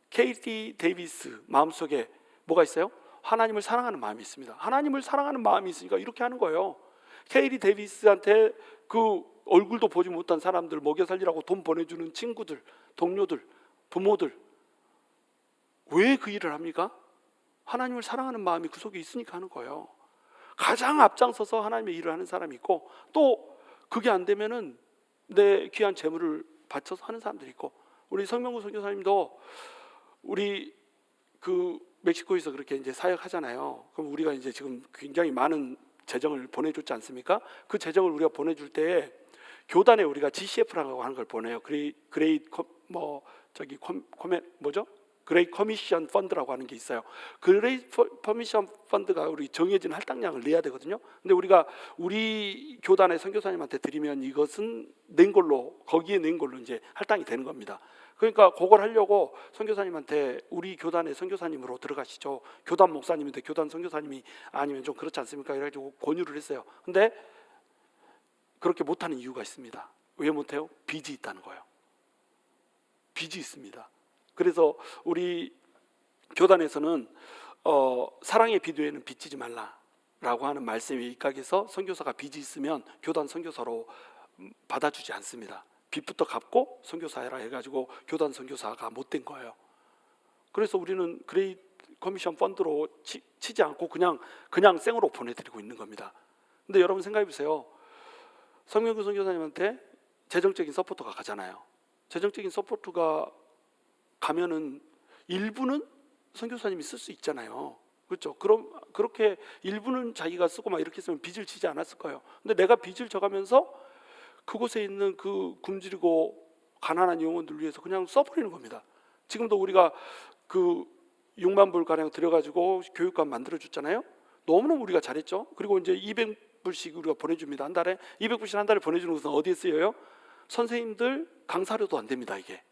케이티 데이비스 마음속에 뭐가 있어요? 하나님을 사랑하는 마음이 있습니다. 하나님을 사랑하는 마음이 있으니까 이렇게 하는 거예요. 케이티 데이비스한테 그 얼굴도 보지 못한 사람들 먹여 살리라고 돈 보내주는 친구들, 동료들, 부모들 왜 그 일을 합니까? 하나님을 사랑하는 마음이 그 속에 있으니까 하는 거예요. 가장 앞장서서 하나님의 일을 하는 사람이 있고 또 그게 안 되면은 내 귀한 재물을 바쳐서 하는 사람들이 있고 우리 성명구 선교사님도 우리 그 멕시코에서 그렇게 이제 사역하잖아요. 그럼 우리가 이제 지금 굉장히 많은 재정을 보내줬지 않습니까? 그 재정을 우리가 보내줄 때 교단에 우리가 GCF라고 하는 걸 보내요. 그레이트 커미션 펀드라고 하는 게 있어요. 그레이트 커미션 펀드가 우리 정해진 할당량을 내야 되거든요. 근데 우리가 우리 교단의 선교사님한테 드리면 이것은 낸 걸로 거기에 낸 걸로 이제 할당이 되는 겁니다. 그러니까 그걸 하려고 선교사님한테 우리 교단의 선교사님으로 들어가시죠. 교단 목사님인데 교단 선교사님이 아니면 좀 그렇지 않습니까? 이래가지고 권유를 했어요. 근데 그렇게 못하는 이유가 있습니다. 왜 못해요? 빚이 있다는 거예요. 빚이 있습니다. 그래서 우리 교단에서는 사랑의 비두에는 빚지지 말라라고 하는 말씀에 입각해서 선교사가 빚이 있으면 교단 선교사로 받아주지 않습니다. 빚부터 갚고 선교사해라 해가지고 교단 선교사가 못 된 거예요. 그래서 우리는 그레이트 커미션 펀드로 치지 않고 그냥 생으로 보내드리고 있는 겁니다. 근데 여러분 생각해 보세요. 성명구 선교사님한테 재정적인 서포터가 가잖아요. 재정적인 서포트가 가면은 일부는 선교사님이 쓸 수 있잖아요. 그렇죠? 그럼 그렇게 일부는 자기가 쓰고 막 이렇게 했으면 빚을 지지 않았을 거예요. 근데 내가 빚을 져가면서 그곳에 있는 그 굶주리고 가난한 영혼들 위해서 그냥 써버리는 겁니다. 지금도 우리가 그 6만 불 가량 들여가지고 교육관 만들어 줬잖아요. 너무너무 우리가 잘했죠. 그리고 이제 200불씩 우리가 보내줍니다. 한 달에 200불씩 한 달에 보내주는 것은 어디에 쓰여요? 선생님들 강사료도 안 됩니다. 이게.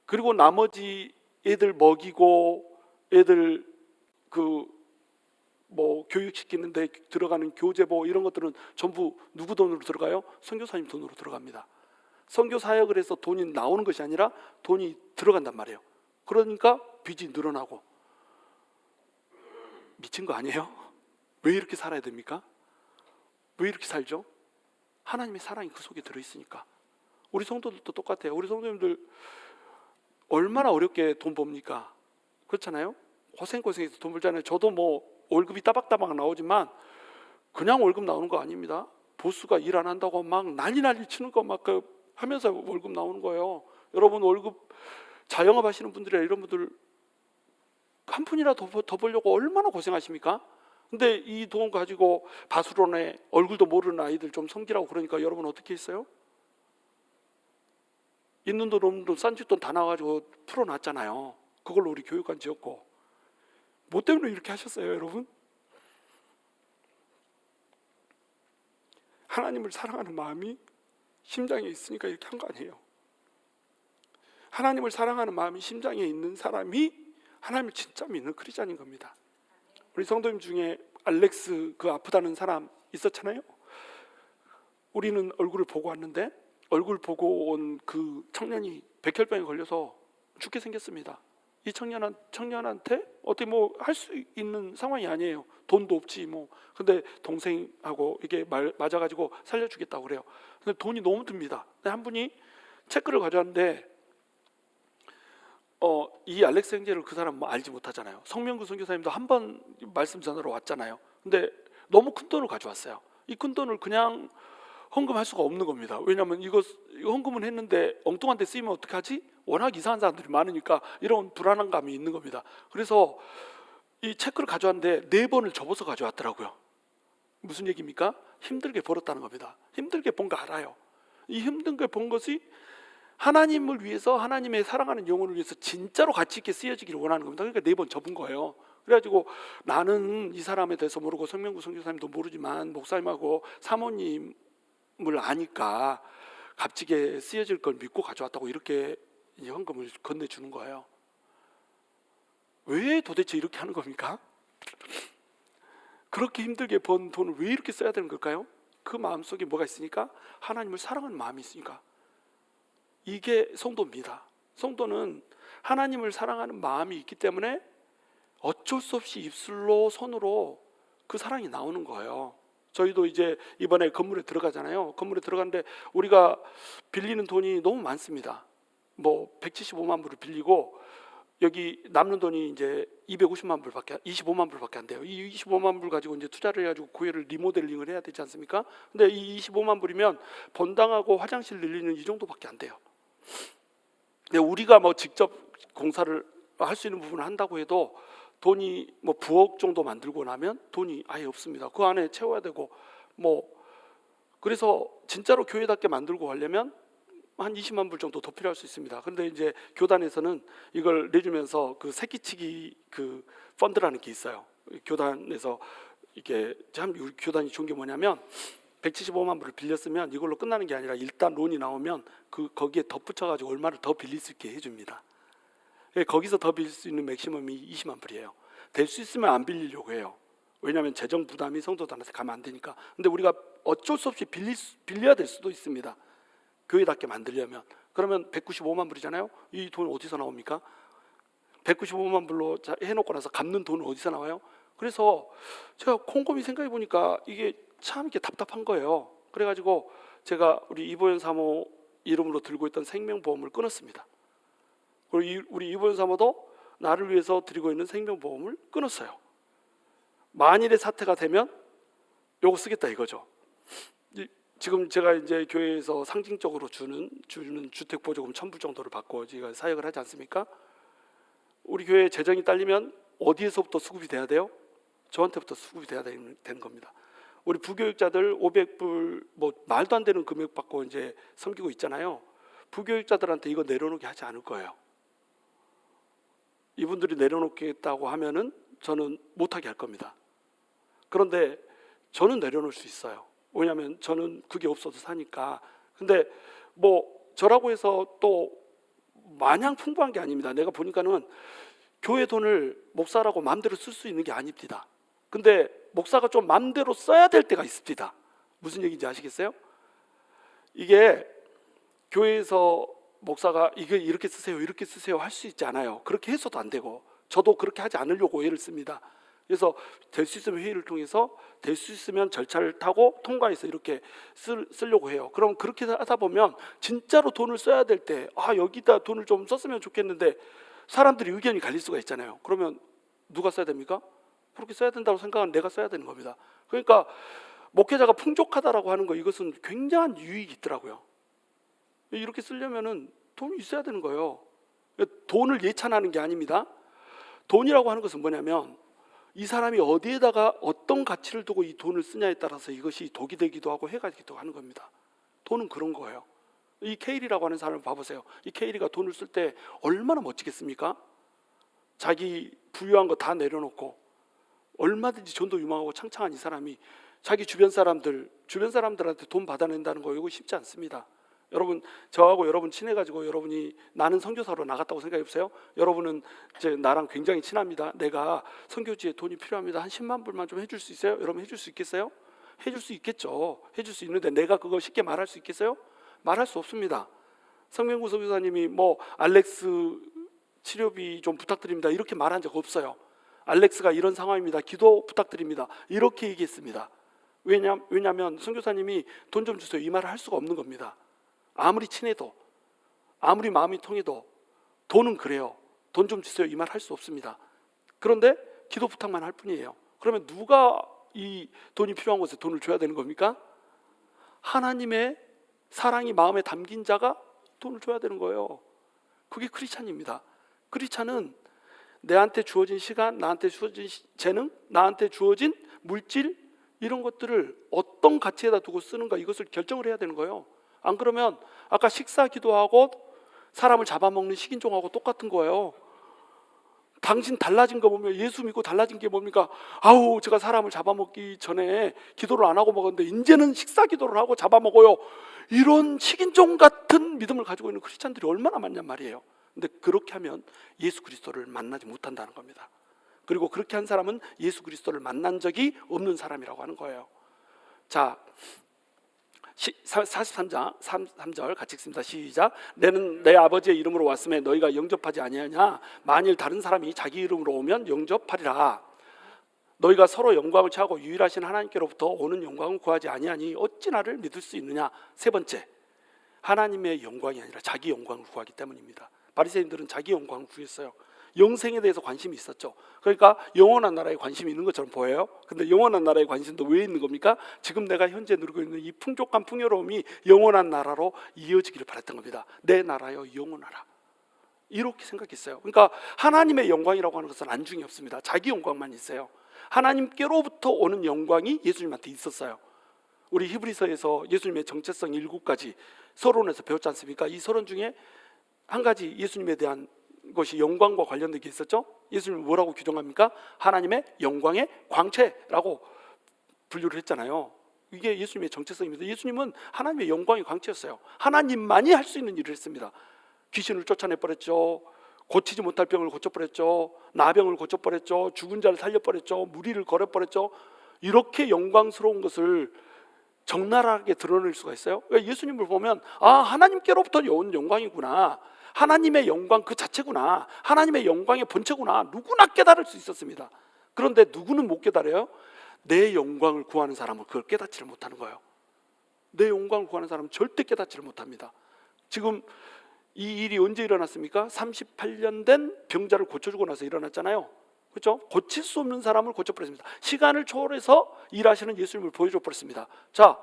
그리고 나머지 애들 먹이고 애들 교육시키는데 들어가는 교재보 이런 것들은 전부 누구 돈으로 들어가요? 선교사님 돈으로 들어갑니다. 선교 사역을 해서 돈이 나오는 것이 아니라 돈이 들어간단 말이에요. 그러니까 빚이 늘어나고 미친 거 아니에요? 왜 이렇게 살아야 됩니까? 왜 이렇게 살죠? 하나님의 사랑이 그 속에 들어있으니까. 우리 성도들도 똑같아요. 우리 성도님들 얼마나 어렵게 돈 법니까? 그렇잖아요? 고생해서 돈 벌잖아요. 저도 뭐 월급이 따박따박 나오지만 그냥 월급 나오는 거 아닙니다. 보스가 일 안 한다고 막 난리 치는 거 막 하면서 월급 나오는 거예요. 여러분 월급 자영업 하시는 분들이나 이런 분들 한 푼이라도 더 벌려고 얼마나 고생하십니까? 근데 이 돈 가지고 바수론에 얼굴도 모르는 아이들 좀 섬기라고 그러니까 여러분 어떻게 했어요? 있는 돈 없는 돈 싼짓돈 다 나와가지고 풀어놨잖아요. 그걸로 우리 교육관 지었고. 뭐 때문에 이렇게 하셨어요, 여러분? 하나님을 사랑하는 마음이 심장에 있으니까 이렇게 한 거 아니에요. 하나님을 사랑하는 마음이 심장에 있는 사람이 하나님을 진짜 믿는 크리스찬인 겁니다. 우리 성도님 중에 알렉스 그 아프다는 사람 있었잖아요. 우리는 얼굴을 보고 왔는데 얼굴 보고 온 그 청년이 백혈병에 걸려서 죽게 생겼습니다. 이 청년한테 어떻게 뭐 할 수 있는 상황이 아니에요. 돈도 없지 뭐. 근데 동생하고 이게 맞아가지고 살려주겠다고 그래요. 근데 돈이 너무 듭니다. 근데 한 분이 체크를 가져왔는데 이 알렉스 형제를 그 사람 뭐 알지 못하잖아요. 성명구 선교사님도 한 번 말씀 전하러 왔잖아요. 근데 너무 큰 돈을 가져왔어요. 이 큰 돈을 그냥 헌금할 수가 없는 겁니다. 왜냐하면 이거 헌금은 했는데 엉뚱한 데 쓰이면 어떡하지? 워낙 이상한 사람들이 많으니까 이런 불안한 감이 있는 겁니다. 그래서 이 체크를 가져왔는데 4번을 접어서 가져왔더라고요. 무슨 얘기입니까? 힘들게 벌었다는 겁니다. 힘들게 번 거 알아요. 이 힘든 걸 본 것이 하나님을 위해서, 하나님의 사랑하는 영혼을 위해서 진짜로 가치 있게 쓰여지기를 원하는 겁니다. 그러니까 4번 접은 거예요. 그래가지고 나는 이 사람에 대해서 모르고 성명구 선교사님도 모르지만 목사님하고 사모님을 아니까 값지게 쓰여질 걸 믿고 가져왔다고 이렇게 현금을 건네주는 거예요. 왜 도대체 이렇게 하는 겁니까? 그렇게 힘들게 번 돈을 왜 이렇게 써야 되는 걸까요? 그 마음속에 뭐가 있으니까? 하나님을 사랑하는 마음이 있으니까. 이게 성도입니다. 성도는 하나님을 사랑하는 마음이 있기 때문에 어쩔 수 없이 입술로 손으로 그 사랑이 나오는 거예요. 저희도 이제 이번에 건물에 들어가잖아요. 건물에 들어가는데 우리가 빌리는 돈이 너무 많습니다. 뭐 175만 불을 빌리고 여기 남는 돈이 이제 250만 불밖에, 25만 불밖에 안 돼요. 이 25만 불 가지고 이제 투자를 해가지고 교회를 리모델링을 해야 되지 않습니까? 근데 이 25만 불이면 본당하고 화장실 늘리는 이 정도밖에 안 돼요. 근데 우리가 뭐 직접 공사를 할 수 있는 부분을 한다고 해도 돈이 뭐 부억 정도 만들고 나면 돈이 아예 없습니다. 그 안에 채워야 되고 뭐 그래서 진짜로 교회답게 만들고 하려면 한 20만 불 정도 더 필요할 수 있습니다. 그런데 이제 교단에서는 이걸 내주면서 그 새끼치기 그 펀드라는 게 있어요. 교단에서 이게 참 우리 교단이 좋은 게 뭐냐면 175만 불을 빌렸으면 이걸로 끝나는 게 아니라 일단 론이 나오면 그 거기에 덧붙여가지고 얼마를 더 빌릴 수 있게 해줍니다. 거기서 더 빌릴 수 있는 맥시멈이 20만 불이에요. 될 수 있으면 안 빌리려고 해요. 왜냐하면 재정 부담이 성도들한테 가면 안 되니까. 근데 우리가 어쩔 수 없이 빌려야 될 수도 있습니다. 교회답게 만들려면. 그러면 195만 불이잖아요. 이 돈 어디서 나옵니까? 195만 불로 해놓고 나서 갚는 돈은 어디서 나와요? 그래서 제가 곰곰이 생각해 보니까 이게 참 이렇게 답답한 거예요. 그래가지고 제가 우리 이보현 사모 이름으로 들고 있던 생명보험을 끊었습니다. 그리고 우리 이보현 사모도 나를 위해서 드리고 있는 생명보험을 끊었어요. 만일의 사태가 되면 요거 쓰겠다 이거죠. 지금 제가 이제 교회에서 상징적으로 주는 주택보조금 1,000불 정도를 받고 제가 사역을 하지 않습니까? 우리 교회 재정이 딸리면 어디에서부터 수급이 돼야 돼요? 저한테부터 수급이 돼야 되는 겁니다. 우리 부교육자들 500불 뭐 말도 안 되는 금액 받고 이제 섬기고 있잖아요. 부교육자들한테 이거 내려놓게 하지 않을 거예요. 이분들이 내려놓겠다고 하면은 저는 못하게 할 겁니다. 그런데 저는 내려놓을 수 있어요. 왜냐하면 저는 그게 없어도 사니까. 근데 뭐 저라고 해서 또 마냥 풍부한 게 아닙니다. 내가 보니까는 교회 돈을 목사라고 마음대로 쓸 수 있는 게 아닙니다. 근데 목사가 좀 마음대로 써야 될 때가 있습니다. 무슨 얘기인지 아시겠어요? 이게 교회에서 목사가 이게 이렇게 쓰세요 할 수 있지 않아요. 그렇게 해서도 안 되고 저도 그렇게 하지 않으려고 애를 씁니다. 그래서 될 수 있으면 회의를 통해서 될 수 있으면 절차를 타고 통과해서 이렇게 쓰려고 해요. 그럼 그렇게 하다 보면 진짜로 돈을 써야 될 때 여기다 돈을 좀 썼으면 좋겠는데 사람들이 의견이 갈릴 수가 있잖아요. 그러면 누가 써야 됩니까? 그렇게 써야 된다고 생각하는 내가 써야 되는 겁니다. 그러니까 목회자가 풍족하다라고 하는 거 이것은 굉장한 유익이 있더라고요. 이렇게 쓰려면은 돈이 있어야 되는 거예요. 돈을 예찬하는 게 아닙니다. 돈이라고 하는 것은 뭐냐면 이 사람이 어디에다가 어떤 가치를 두고 이 돈을 쓰냐에 따라서 이것이 독이 되기도 하고 해가 되기도 하는 겁니다. 돈은 그런 거예요. 이 케일이라고 하는 사람을 봐보세요. 이 케일이가 돈을 쓸 때 얼마나 멋지겠습니까? 자기 부유한 거 다 내려놓고 얼마든지 전도 유망하고 창창한 이 사람이 자기 주변 사람들한테 돈 받아낸다는 거 이거 쉽지 않습니다. 여러분 저하고 여러분 친해가지고 여러분이 나는 선교사로 나갔다고 생각해보세요. 여러분은 이제 나랑 굉장히 친합니다. 내가 선교지에 돈이 필요합니다. 한 10만 불만 좀 해줄 수 있어요? 여러분 해줄 수 있겠어요? 해줄 수 있겠죠. 해줄 수 있는데 내가 그거 쉽게 말할 수 있겠어요? 말할 수 없습니다. 성명구 선교사님이 뭐 알렉스 치료비 좀 부탁드립니다 이렇게 말한 적 없어요. 알렉스가 이런 상황입니다. 기도 부탁드립니다 이렇게 얘기했습니다. 왜냐하면 선교사님이 돈 좀 주세요 이 말을 할 수가 없는 겁니다. 아무리 친해도 아무리 마음이 통해도 돈은 그래요. 돈 좀 주세요 이 말 할 수 없습니다. 그런데 기도 부탁만 할 뿐이에요. 그러면 누가 이 돈이 필요한 곳에 돈을 줘야 되는 겁니까? 하나님의 사랑이 마음에 담긴 자가 돈을 줘야 되는 거예요. 그게 크리스찬입니다. 크리스찬은 내한테 주어진 시간, 나한테 주어진 재능, 나한테 주어진 물질 이런 것들을 어떤 가치에다 두고 쓰는가 이것을 결정을 해야 되는 거예요. 안 그러면 아까 식사 기도하고 사람을 잡아먹는 식인종하고 똑같은 거예요. 당신 달라진 거 보면 예수 믿고 달라진 게 뭡니까? 아우 제가 사람을 잡아먹기 전에 기도를 안 하고 먹었는데 이제는 식사 기도를 하고 잡아먹어요. 이런 식인종 같은 믿음을 가지고 있는 크리스찬들이 얼마나 많냔 말이에요. 근데 그렇게 하면 예수 그리스도를 만나지 못한다는 겁니다. 그리고 그렇게 한 사람은 예수 그리스도를 만난 적이 없는 사람이라고 하는 거예요. 자, 43장 3절 같이 읽습니다. 시작. 내는 내 아버지의 이름으로 왔음에 너희가 영접하지 아니하냐? 만일 다른 사람이 자기 이름으로 오면 영접하리라. 너희가 서로 영광을 취하고 유일하신 하나님께로부터 오는 영광을 구하지 아니하니 어찌 나를 믿을 수 있느냐? 세 번째, 하나님의 영광이 아니라 자기 영광을 구하기 때문입니다. 바리새인들은 자기 영광을 구했어요. 영생에 대해서 관심이 있었죠. 그러니까 영원한 나라에 관심이 있는 것처럼 보여요. 근데 영원한 나라에 관심도 왜 있는 겁니까? 지금 내가 현재 누리고 있는 이 풍족한 풍요로움이 영원한 나라로 이어지기를 바랐던 겁니다. 내 나라여 영원하라, 이렇게 생각했어요. 그러니까 하나님의 영광이라고 하는 것은 안중이 없습니다. 자기 영광만 있어요. 하나님께로부터 오는 영광이 예수님한테 있었어요. 우리 히브리서에서 예수님의 정체성 7가지 서론에서 배웠지 않습니까? 이 서론 중에 한 가지 예수님에 대한 것이 영광과 관련된 게 있었죠. 예수님은 뭐라고 규정합니까? 하나님의 영광의 광채라고 분류를 했잖아요. 이게 예수님의 정체성입니다. 예수님은 하나님의 영광의 광채였어요. 하나님만이 할 수 있는 일을 했습니다. 귀신을 쫓아내버렸죠. 고치지 못할 병을 고쳐버렸죠. 나병을 고쳐버렸죠. 죽은 자를 살려버렸죠. 무리를 걸어버렸죠. 이렇게 영광스러운 것을 적나라하게 드러낼 수가 있어요. 예수님을 보면 하나님께로부터 온 영광이구나, 하나님의 영광 그 자체구나, 하나님의 영광의 본체구나, 누구나 깨달을 수 있었습니다. 그런데 누구는 못 깨달아요? 내 영광을 구하는 사람은 그걸 깨닫지를 못하는 거예요. 내 영광을 구하는 사람은 절대 깨닫지를 못합니다. 지금 이 일이 언제 일어났습니까? 38년 된 병자를 고쳐주고 나서 일어났잖아요. 그렇죠? 고칠 수 없는 사람을 고쳐버렸습니다. 시간을 초월해서 일하시는 예수님을 보여줘 버렸습니다. 자,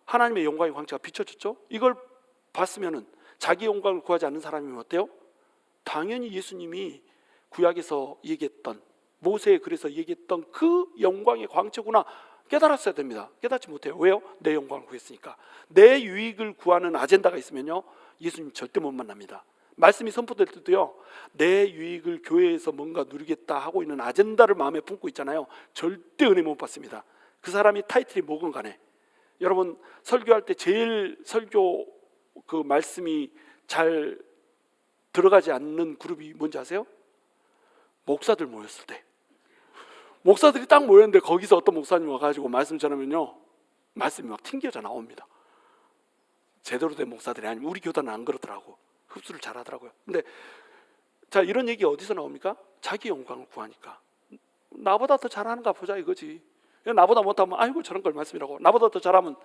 하나님의 영광의 광채가 비춰졌죠? 이걸 봤으면은 자기 영광을 구하지 않는 사람이면 어때요? 당연히 예수님이 구약에서 얘기했던, 모세의 글에서 얘기했던 그 영광의 광채구나 깨달았어야 됩니다. 깨닫지 못해요. 왜요? 내 영광을 구했으니까. 내 유익을 구하는 아젠다가 있으면요, 예수님 절대 못 만납니다. 말씀이 선포될 때도요, 내 유익을 교회에서 뭔가 누리겠다 하고 있는 아젠다를 마음에 품고 있잖아요, 절대 은혜 못 받습니다. 그 사람이 타이틀이 뭐건 간에. 여러분 설교할 때 제일 설교 그 말씀이 잘 들어가지 않는 그룹이 뭔지 아세요? 목사들 모였을 때. 목사들이 딱 모였는데 거기서 어떤 목사님 와가지고 말씀 전하면요, 말씀이 막 튕겨져 나옵니다. 제대로 된 목사들이 아니면, 우리 교단은 안 그렇더라고. 흡수를 잘 하더라고요. 근데 자, 이런 얘기 어디서 나옵니까? 자기 영광을 구하니까. 나보다 더 잘하는가 보자 이거지. 나보다 못하면 아이고 저런 걸 말씀이라고. 나보다 더 잘하면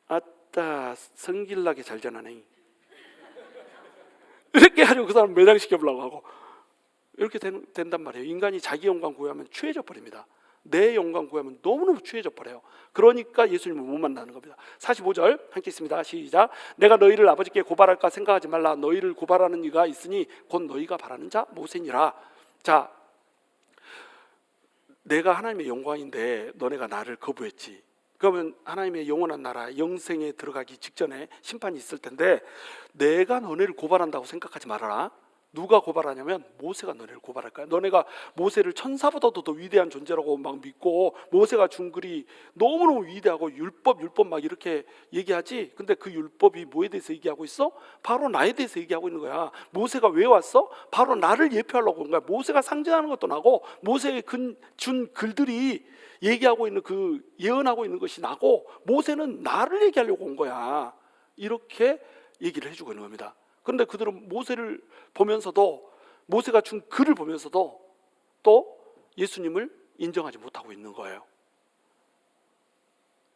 아따 성질나게 잘 전하네, 이렇게 하려고 그 사람 매장시켜보려고 하고, 이렇게 된단 말이에요. 인간이 자기 영광 구하면 취해져 버립니다. 내 영광 구하면 너무너무 취해져 버려요. 그러니까 예수님을 못 만나는 겁니다. 45절 함께 있습니다. 시작. 내가 너희를 아버지께 고발할까 생각하지 말라. 너희를 고발하는 이가 있으니 곧 너희가 바라는 자 모세니라. 자, 내가 하나님의 영광인데 너네가 나를 거부했지. 그러면 하나님의 영원한 나라 영생에 들어가기 직전에 심판이 있을 텐데, 내가 너네를 고발한다고 생각하지 말아라. 누가 고발하냐면 모세가 너네를 고발할 거야. 너네가 모세를 천사보다도 더 위대한 존재라고 막 믿고, 모세가 준 글이 너무너무 위대하고 율법 막 이렇게 얘기하지. 근데 그 율법이 뭐에 대해서 얘기하고 있어? 바로 나에 대해서 얘기하고 있는 거야. 모세가 왜 왔어? 바로 나를 예표하려고 온 거야. 모세가 상징하는 것도 나고, 모세의 준 글들이 얘기하고 있는 그 예언하고 있는 것이 나고, 모세는 나를 얘기하려고 온 거야. 이렇게 얘기를 해주고 있는 겁니다. 그런데 그들은 모세를 보면서도, 모세가 준 글을 보면서도 또 예수님을 인정하지 못하고 있는 거예요.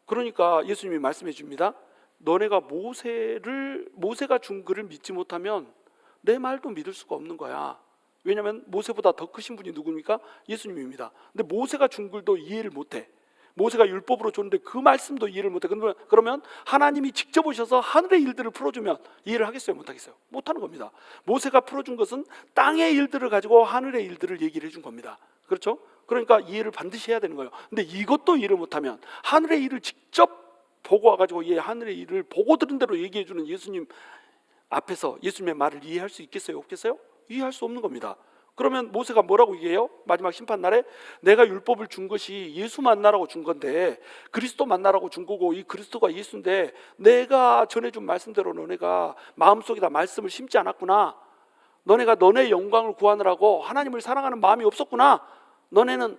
그러니까 예수님이 말씀해 줍니다. 너네가 모세가 준 글을 믿지 못하면 내 말도 믿을 수가 없는 거야. 왜냐하면 모세보다 더 크신 분이 누굽니까? 예수님입니다. 근데 모세가 준 글도 이해를 못해. 모세가 율법으로 줬는데 그 말씀도 이해를 못해. 그러면 하나님이 직접 오셔서 하늘의 일들을 풀어주면 이해를 하겠어요? 못하겠어요? 못하는 겁니다. 모세가 풀어준 것은 땅의 일들을 가지고 하늘의 일들을 얘기를 해준 겁니다. 그렇죠? 그러니까 이해를 반드시 해야 되는 거예요. 근데 이것도 이해를 못하면, 하늘의 일을 직접 보고 와가지고 얘 하늘의 일을 보고 들은 대로 얘기해 주는 예수님 앞에서 예수님의 말을 이해할 수 있겠어요? 없겠어요? 이해할 수 없는 겁니다. 그러면 모세가 뭐라고 얘기해요? 마지막 심판 날에 내가 율법을 준 것이 예수 만나라고 준 건데, 그리스도 만나라고 준 거고, 이 그리스도가 예수인데 내가 전해준 말씀대로 너네가 마음속에다 말씀을 심지 않았구나. 너네가 너네 영광을 구하느라고 하나님을 사랑하는 마음이 없었구나. 너네는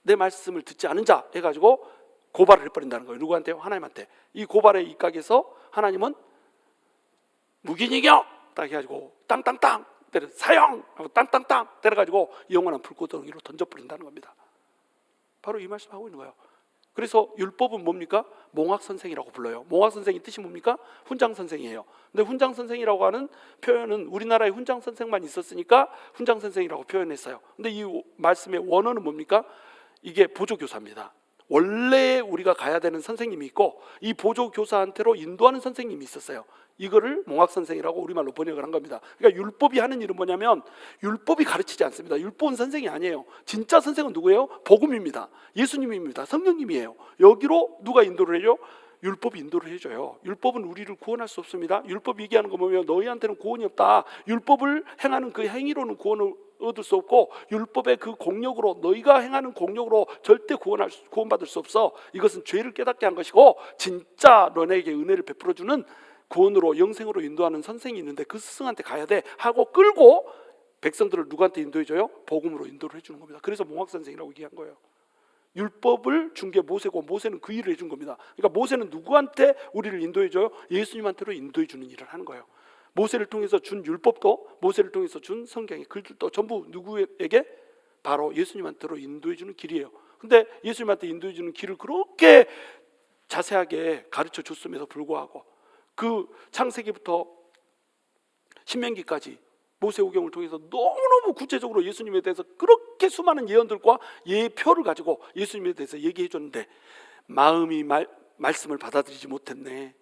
내 말씀을 듣지 않은 자 해가지고 고발을 해버린다는 거예요. 누구한테요? 하나님한테. 이 고발의 입각에서 하나님은 무기징역 딱 해가지고 땅땅땅 때려 사형 하고 땅땅땅 때려가지고 영원한 불꽃덩이로 던져버린다는 겁니다. 바로 이 말씀하고 있는 거예요. 그래서 율법은 뭡니까? 몽학선생이라고 불러요. 몽학선생이 뜻이 뭡니까? 훈장선생이에요. 근데 훈장선생이라고 하는 표현은 우리나라에 훈장선생만 있었으니까 훈장선생이라고 표현했어요. 근데 이 말씀의 원어는 뭡니까? 이게 보조교사입니다. 원래 우리가 가야 되는 선생님이 있고 이 보조교사한테로 인도하는 선생님이 있었어요. 이거를 몽학선생이라고 우리말로 번역을 한 겁니다. 그러니까 율법이 하는 일은 뭐냐면 율법이 가르치지 않습니다. 율법은 선생이 아니에요. 진짜 선생은 누구예요? 복음입니다. 예수님입니다. 성령님이에요. 여기로 누가 인도를 해줘? 율법이 인도를 해줘요. 율법은 우리를 구원할 수 없습니다. 율법이 얘기하는 거 보면 너희한테는 구원이 없다. 율법을 행하는 그 행위로는 구원을 얻을 수 없고 율법의 그 공력으로 너희가 행하는 공력으로 절대 구원받을 수 없어. 이것은 죄를 깨닫게 한 것이고 진짜 너네에게 은혜를 베풀어주는 구원으로 영생으로 인도하는 선생이 있는데 그 스승한테 가야 돼 하고 끌고 백성들을 누구한테 인도해줘요? 복음으로 인도를 해주는 겁니다. 그래서 몽학선생이라고 얘기한 거예요. 율법을 준 게 모세고 모세는 그 일을 해준 겁니다. 그러니까 모세는 누구한테 우리를 인도해줘요? 예수님한테로 인도해주는 일을 하는 거예요. 모세를 통해서 준 율법도 모세를 통해서 준 성경의 글들도 전부 누구에게? 바로 예수님한테로 인도해주는 길이에요. 근데 예수님한테 인도해주는 길을 그렇게 자세하게 가르쳐 줬음에도 불구하고 그 창세기부터 신명기까지 모세오경을 통해서 너무너무 구체적으로 예수님에 대해서 그렇게 수많은 예언들과 예표를 가지고 예수님에 대해서 얘기해 줬는데 마음이 말씀을 받아들이지 못했네.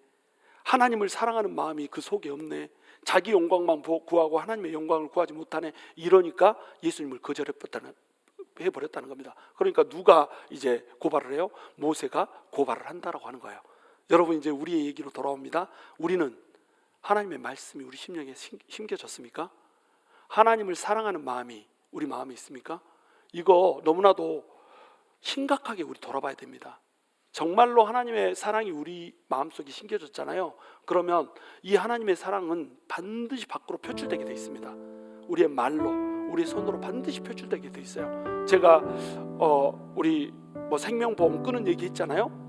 하나님을 사랑하는 마음이 그 속에 없네. 자기 영광만 구하고 하나님의 영광을 구하지 못하네. 이러니까 예수님을 거절해버렸다는 겁니다. 그러니까 누가 이제 고발을 해요? 모세가 고발을 한다라고 하는 거예요. 여러분 이제 우리의 얘기로 돌아옵니다. 우리는 하나님의 말씀이 우리 심령에 심겨졌습니까? 하나님을 사랑하는 마음이 우리 마음에 있습니까? 이거 너무나도 심각하게 우리 돌아봐야 됩니다. 정말로 하나님의 사랑이 우리 마음속에 심겨졌잖아요. 그러면 이 하나님의 사랑은 반드시 밖으로 표출되게 돼 있습니다. 우리의 말로, 우리의 손으로 반드시 표출되게 돼 있어요. 제가 우리 생명보험 끊은 얘기 했잖아요.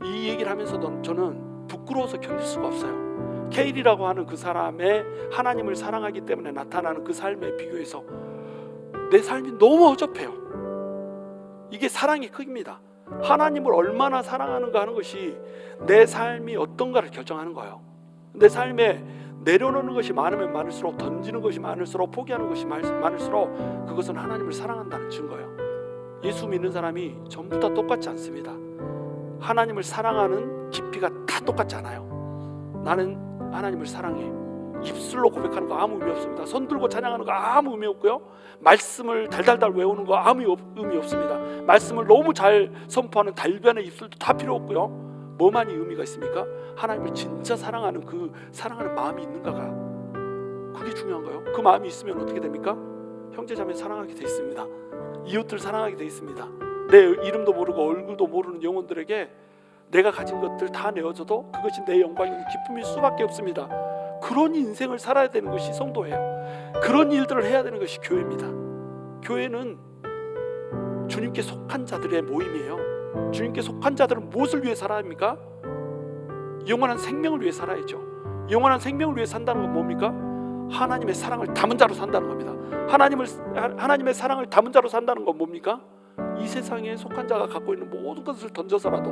이 얘기를 하면서도 저는 부끄러워서 견딜 수가 없어요. 케일이라고 하는 그 사람의 하나님을 사랑하기 때문에 나타나는 그 삶에 비교해서 내 삶이 너무 어접해요. 이게 사랑의 크기입니다. 하나님을 얼마나 사랑하는가 하는 것이 내 삶이 어떤가를 결정하는 거예요. 내 삶에 내려놓는 것이 많으면 많을수록, 던지는 것이 많을수록, 포기하는 것이 많을수록 그것은 하나님을 사랑한다는 증거예요. 예수 믿는 사람이 전부 다 똑같지 않습니다. 하나님을 사랑하는 깊이가 다 똑같지 않아요. 나는 하나님을 사랑해. 입술로 고백하는 거 아무 의미 없습니다. 손 들고 찬양하는 거 아무 의미 없고요. 말씀을 달달달 외우는 거 아무 의미 없습니다. 말씀을 너무 잘 선포하는 달변의 입술도 다 필요 없고요. 뭐만이 의미가 있습니까? 하나님을 진짜 사랑하는 그 사랑하는 마음이 있는가가, 그게 중요한 거예요. 그 마음이 있으면 어떻게 됩니까? 형제자매 사랑하게 돼 있습니다. 이웃들 사랑하게 돼 있습니다. 내 이름도 모르고 얼굴도 모르는 영혼들에게 내가 가진 것들 다 내어줘도 그것이 내 영광이고 기쁨일 수밖에 없습니다. 그런 인생을 살아야 되는 것이 성도예요. 그런 일들을 해야 되는 것이 교회입니다. 교회는 주님께 속한 자들의 모임이에요. 주님께 속한 자들은 무엇을 위해 살아야 합니까? 영원한 생명을 위해 살아야죠. 영원한 생명을 위해 산다는 건 뭡니까? 하나님의 사랑을 담은 자로 산다는 겁니다. 하나님의 사랑을 담은 자로 산다는 건 뭡니까? 이 세상에 속한 자가 갖고 있는 모든 것을 던져서라도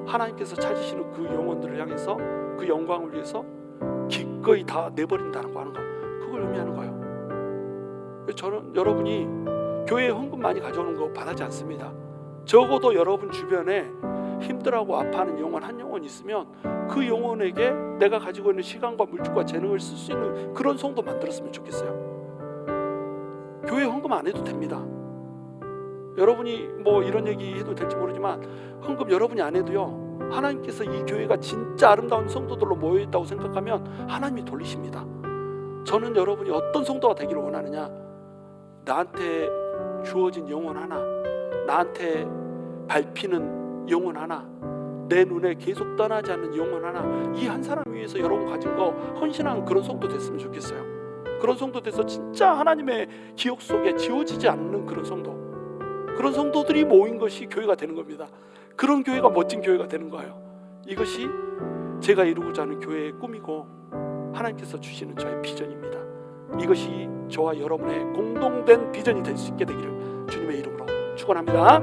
하나님께서 찾으시는 그 영혼들을 향해서 그 영광을 위해서 기꺼이 다 내버린다는 거 하는 거, 그걸 의미하는 거예요. 저는 여러분이 교회에 헌금 많이 가져오는 거 바라지 않습니다. 적어도 여러분 주변에 힘들어하고 아파하는 영혼 한 영혼 있으면 그 영혼에게 내가 가지고 있는 시간과 물질과 재능을 쓸 수 있는 그런 성도 만들었으면 좋겠어요. 교회 헌금 안 해도 됩니다. 여러분이 이런 얘기 해도 될지 모르지만 헌금 여러분이 안 해도요, 하나님께서 이 교회가 진짜 아름다운 성도들로 모여있다고 생각하면 하나님이 돌리십니다. 저는 여러분이 어떤 성도가 되기를 원하느냐, 나한테 주어진 영혼 하나, 나한테 밟히는 영혼 하나, 내 눈에 계속 떠나지 않는 영혼 하나, 이 한 사람 위해서 여러분 가진 거 헌신한 그런 성도 됐으면 좋겠어요. 그런 성도 돼서 진짜 하나님의 기억 속에 지워지지 않는 그런 성도, 그런 성도들이 모인 것이 교회가 되는 겁니다. 그런 교회가 멋진 교회가 되는 거예요. 이것이 제가 이루고자 하는 교회의 꿈이고 하나님께서 주시는 저의 비전입니다. 이것이 저와 여러분의 공동된 비전이 될 수 있게 되기를 주님의 이름으로 축원합니다.